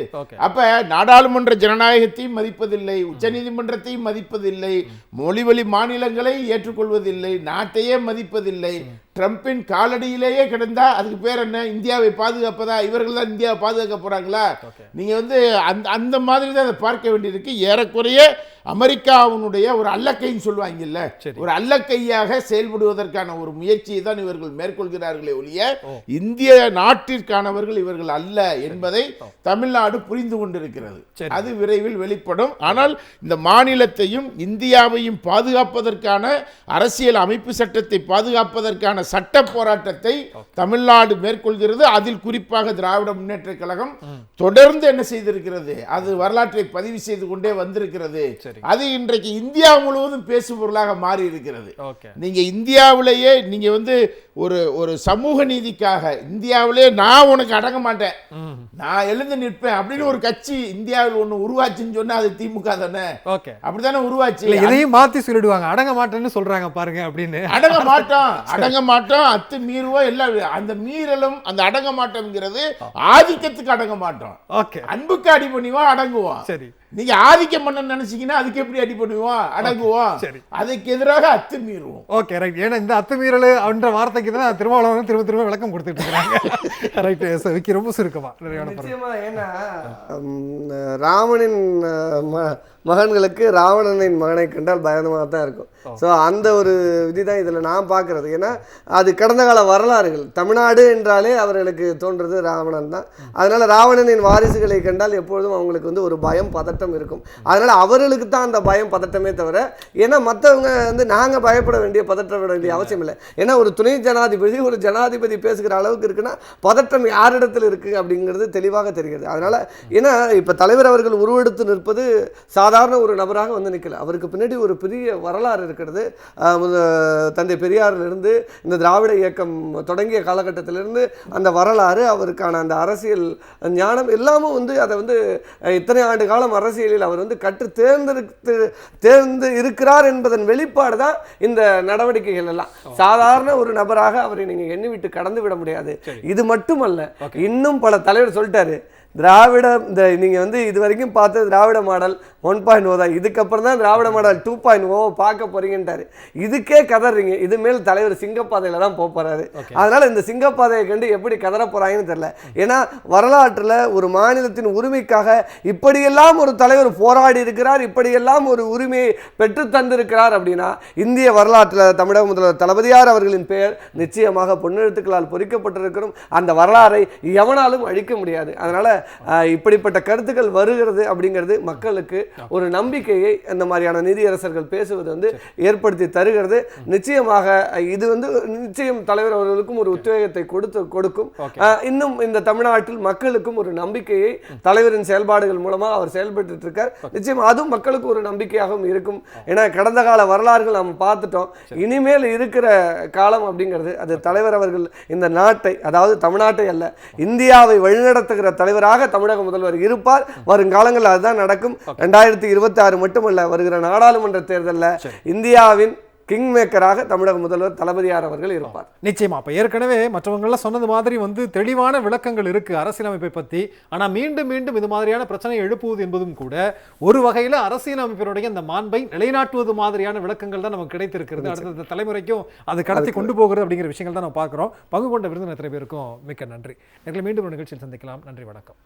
அப்ப நாடாளுமன்ற ஜனநாயகத்தையும் மதிப்பதில்லை, உச்ச நீதிமன்றத்தையும் மதிப்பதில்லை, மொழிவழி மாநிலங்களை ஏற்றுக்கொள்வதில்லை, நாட்டையே மதிப்பதில்லை, ட்ரம்பின் காலடியிலேயே கிடந்தா அதுக்கு பேர் என்ன, இந்தியாவை பாதுகாப்பதா? இவர்கள் தான் இந்தியாவை பாதுகாக்க போறாங்களா? நீங்க அந்த மாதிரி தான் அதை பார்க்க வேண்டியிருக்கு. ஏறக்குறைய அமெரிக்காவுடைய ஒரு அல்லக்கைன்னு சொல்லுவாங்கல்ல, ஒரு அல்லக்கையாக செயல்படுவதற்கான ஒரு முயற்சியை தான் இவர்கள் மேற்கொள்கிறார்களே ஒழிய இந்திய நாட்டிற்கானவர்கள் இவர்கள் அல்ல என்பதை தமிழ்நாடு புரிந்து கொண்டிருக்கிறது. அது விரைவில் வெளிப்படும். ஆனால் இந்த மாநிலத்தையும் இந்தியாவையும் பாதுகாப்பதற்கான அரசியல் அமைப்பு சட்டத்தை பாதுகாப்பதற்கான சட்ட போராட்டத்தை தமிழ்நாடு மேற்கொள்கிறது. அதில் குறிப்பாக திராவிட முன்னேற்ற கழகம் தொடர்ந்து என்ன செய்திருக்கிறது, அது வரலாற்றை பதிவு செய்து கொண்டே வந்திருக்கிறது. அது இன்றைக்கு இந்தியா முழுவதும் பேசும் பொருளாக மாறி இருக்கிறது. நீங்க இந்தியாவிலேயே நீங்க ஒரு சமூக நீதிக்காக இந்தியாவிலே நான் உனக்கு அடங்க மாட்டேன், நான் எழுந்து நிற்பேன் அப்படின்னு ஒரு கட்சி இந்தியாவில் ஒண்ணு உருவாச்சுன்னு சொன்னா அது திமுக தானே. அப்படித்தானே உருவாச்சு. இதையும் மாத்தி சொல்லிடுவாங்க, அடங்க மாட்டேன்னு சொல்றாங்க பாருங்க அப்படின்னு. அடங்க மாட்டோம் அத்து மீறுவோம் எல்லாம். அந்த மீறலும் அந்த அடங்க மாட்டோம்ங்கிறது ஆதிக்கத்துக்கு அடங்க மாட்டோம், அன்புக்கு அடி பண்ணுவோம், அடங்குவோம். சரி, நீங்க ஆதிக்கம் பண்ண நினைச்சீங்கன்னா அதுக்கு எப்படி அடி பண்ணுவோம், அடங்குவோம். அதுக்கு எதிராக அத்துமீறுவோம். Okay right. ஏன்னா இந்த அத்துமீறல் என்ற வார்த்தைக்கு தான் திருமாவளவன் திரும்ப விளக்கம் கொடுத்துட்டு இருக்காங்க. ரைட், ரொம்ப சுருக்கமா. நிச்சயமா. ஏன்னா ராமனின் மகன்களுக்கு ராவணனின் மகனை கண்டால் பயமாக தான் இருக்கும். ஸோ அந்த ஒரு விதி தான் இதில் நான் பார்க்குறது. ஏன்னா அது கடந்த கால வரலாறுகள். தமிழ்நாடு என்றாலே அவர்களுக்கு தோன்றது ராவணன் தான். அதனால் ராவணனின் வாரிசுகளை கண்டால் எப்பொழுதும் அவங்களுக்கு ஒரு பயம் பதட்டம் இருக்கும். அதனால் அவர்களுக்கு தான் அந்த பயம் பதட்டமே தவிர, ஏன்னா மற்றவங்க நாங்கள் பயப்பட வேண்டிய பதற்றப்பட வேண்டிய அவசியம் இல்லை. ஏன்னா ஒரு துணை ஜனாதிபதி ஒரு ஜனாதிபதி பேசுகிற அளவுக்கு இருக்குன்னா பதட்டம் யாரிடத்தில் இருக்குது அப்படிங்கிறது தெளிவாக தெரிகிறது. அதனால் ஏன்னா இப்போ தலைவர் அவர்கள் உருவெடுத்து நிற்பது சாதாரண ஒரு நபராக நிற்கல. அவருக்கு பின்னாடி ஒரு பெரிய வரலாறு இருக்கிறது. தந்தை பெரியாரிலிருந்து இந்த திராவிட இயக்கம் தொடங்கிய காலகட்டத்திலிருந்து அந்த வரலாறு, அவருக்கான அந்த அரசியல் ஞானம் எல்லாமும் அதை இத்தனை ஆண்டு காலம் அரசியலில் அவர் கற்று தேர்ந்து இருக்கிறார் என்பதன் வெளிப்பாடு தான் இந்த நடவடிக்கைகள் எல்லாம். சாதாரண ஒரு நபராக அவரை நீங்க எண்ணி விட்டு கடந்து விட முடியாது. இது மட்டுமல்ல, இன்னும் பல தலைவர் சொல்லிட்டாரு, திராவிட நீங்க இது வரைக்கும் பார்த்து திராவிட மாடல் 1.0 தான், இதுக்கப்புறம் தான் திராவிட மாடல் 2.0 பார்க்க போறீங்கன்றாரு. இதுக்கே கதறீங்க, இது மேல் தலைவர் சிங்கப்பாதையில தான் போறாரு. அதனால இந்த சிங்கப்பாதையை கண்டு எப்படி கதற போறாங்கன்னு தெரியல. ஏன்னா வரலாற்றுல ஒரு மாநிலத்தின் உரிமைக்காக இப்படியெல்லாம் ஒரு தலைவர் போராடி இருக்கிறார், இப்படியெல்லாம் ஒரு உரிமையை பெற்று தந்திருக்கிறார் அப்படின்னா இந்திய வரலாற்றுல தமிழக முதல்வர் தளபதியார் அவர்களின் பெயர் நிச்சயமாக பொன்னெழுத்துக்களால் பொறிக்கப்பட்டிருக்கிறோம். அந்த வரலாறை எவனாலும் அழிக்க முடியாது. அதனால இப்படிப்பட்ட கருத்துக்கள் வருகிறது அப்படிங்கிறது மக்களுக்கு ஒரு நம்பிக்கையை இந்த மாதிரியான நீதியரசர்கள் பேசுவது ஏற்படுத்தி தருகிறது. நிச்சயமாக இது நிச்சயம் தலைவர் அவர்களுக்கும் ஒரு உத்வேகத்தை கொடுக்கும். இன்னும் இந்த தமிழ்நாட்டில் மக்களுக்கும் ஒரு நம்பிக்கையை தலைவரின் செயல்பாடுகள் மூலமாக அவர் செயல்பட்டு இருக்கார். நிச்சயம் அதுவும் மக்களுக்கு ஒரு நம்பிக்கையாகவும் இருக்கும். ஏன்னா கடந்த கால வரலாறுகள் நாம் பார்த்துட்டோம். இனிமேல் இருக்கிற காலம் அப்படிங்கிறது அது தலைவர் அவர்கள் இந்த நாட்டை, அதாவது தமிழ்நாட்டை அல்ல இந்தியாவை வழிநடத்துகிற தலைவராக தமிழக முதல்வர் இருப்பார். வருங்காலங்களில் அதுதான் நடக்கும். 2026 மட்டுமல்ல, வருகிற நாடாளுமன்ற தேர்தலில் இந்தியாவின் கிங் மேக்கராக தமிழக முதல்வர் தளபதியார் அவர்கள் இருப்பார். நிச்சயமா. அப்ப ஏற்கனவே மற்றவங்களாம் சொன்னது மாதிரி தெளிவான விளக்கங்கள் இருக்கு அரசியலமைப்பை பத்தி. ஆனா மீண்டும் மீண்டும் இது மாதிரியான பிரச்சனை எழுப்புவது என்பதும் கூட ஒரு வகையில அரசியலமைப்பினுடைய இந்த மாண்பை நிலைநாட்டுவது மாதிரியான விளக்கங்கள் தான் நமக்கு கிடைத்திருக்கிறது. அடுத்த தலைமுறைக்கும் அது கடத்தி கொண்டு போகிறது அப்படிங்கிற விஷயங்கள் தான் நம்ம பார்க்கிறோம். பங்கு கொண்ட விருந்தினர் எத்தனை பேருக்கும் மிக்க நன்றி. மீண்டும் ஒரு நிகழ்ச்சியில் சந்திக்கலாம். நன்றி, வணக்கம்.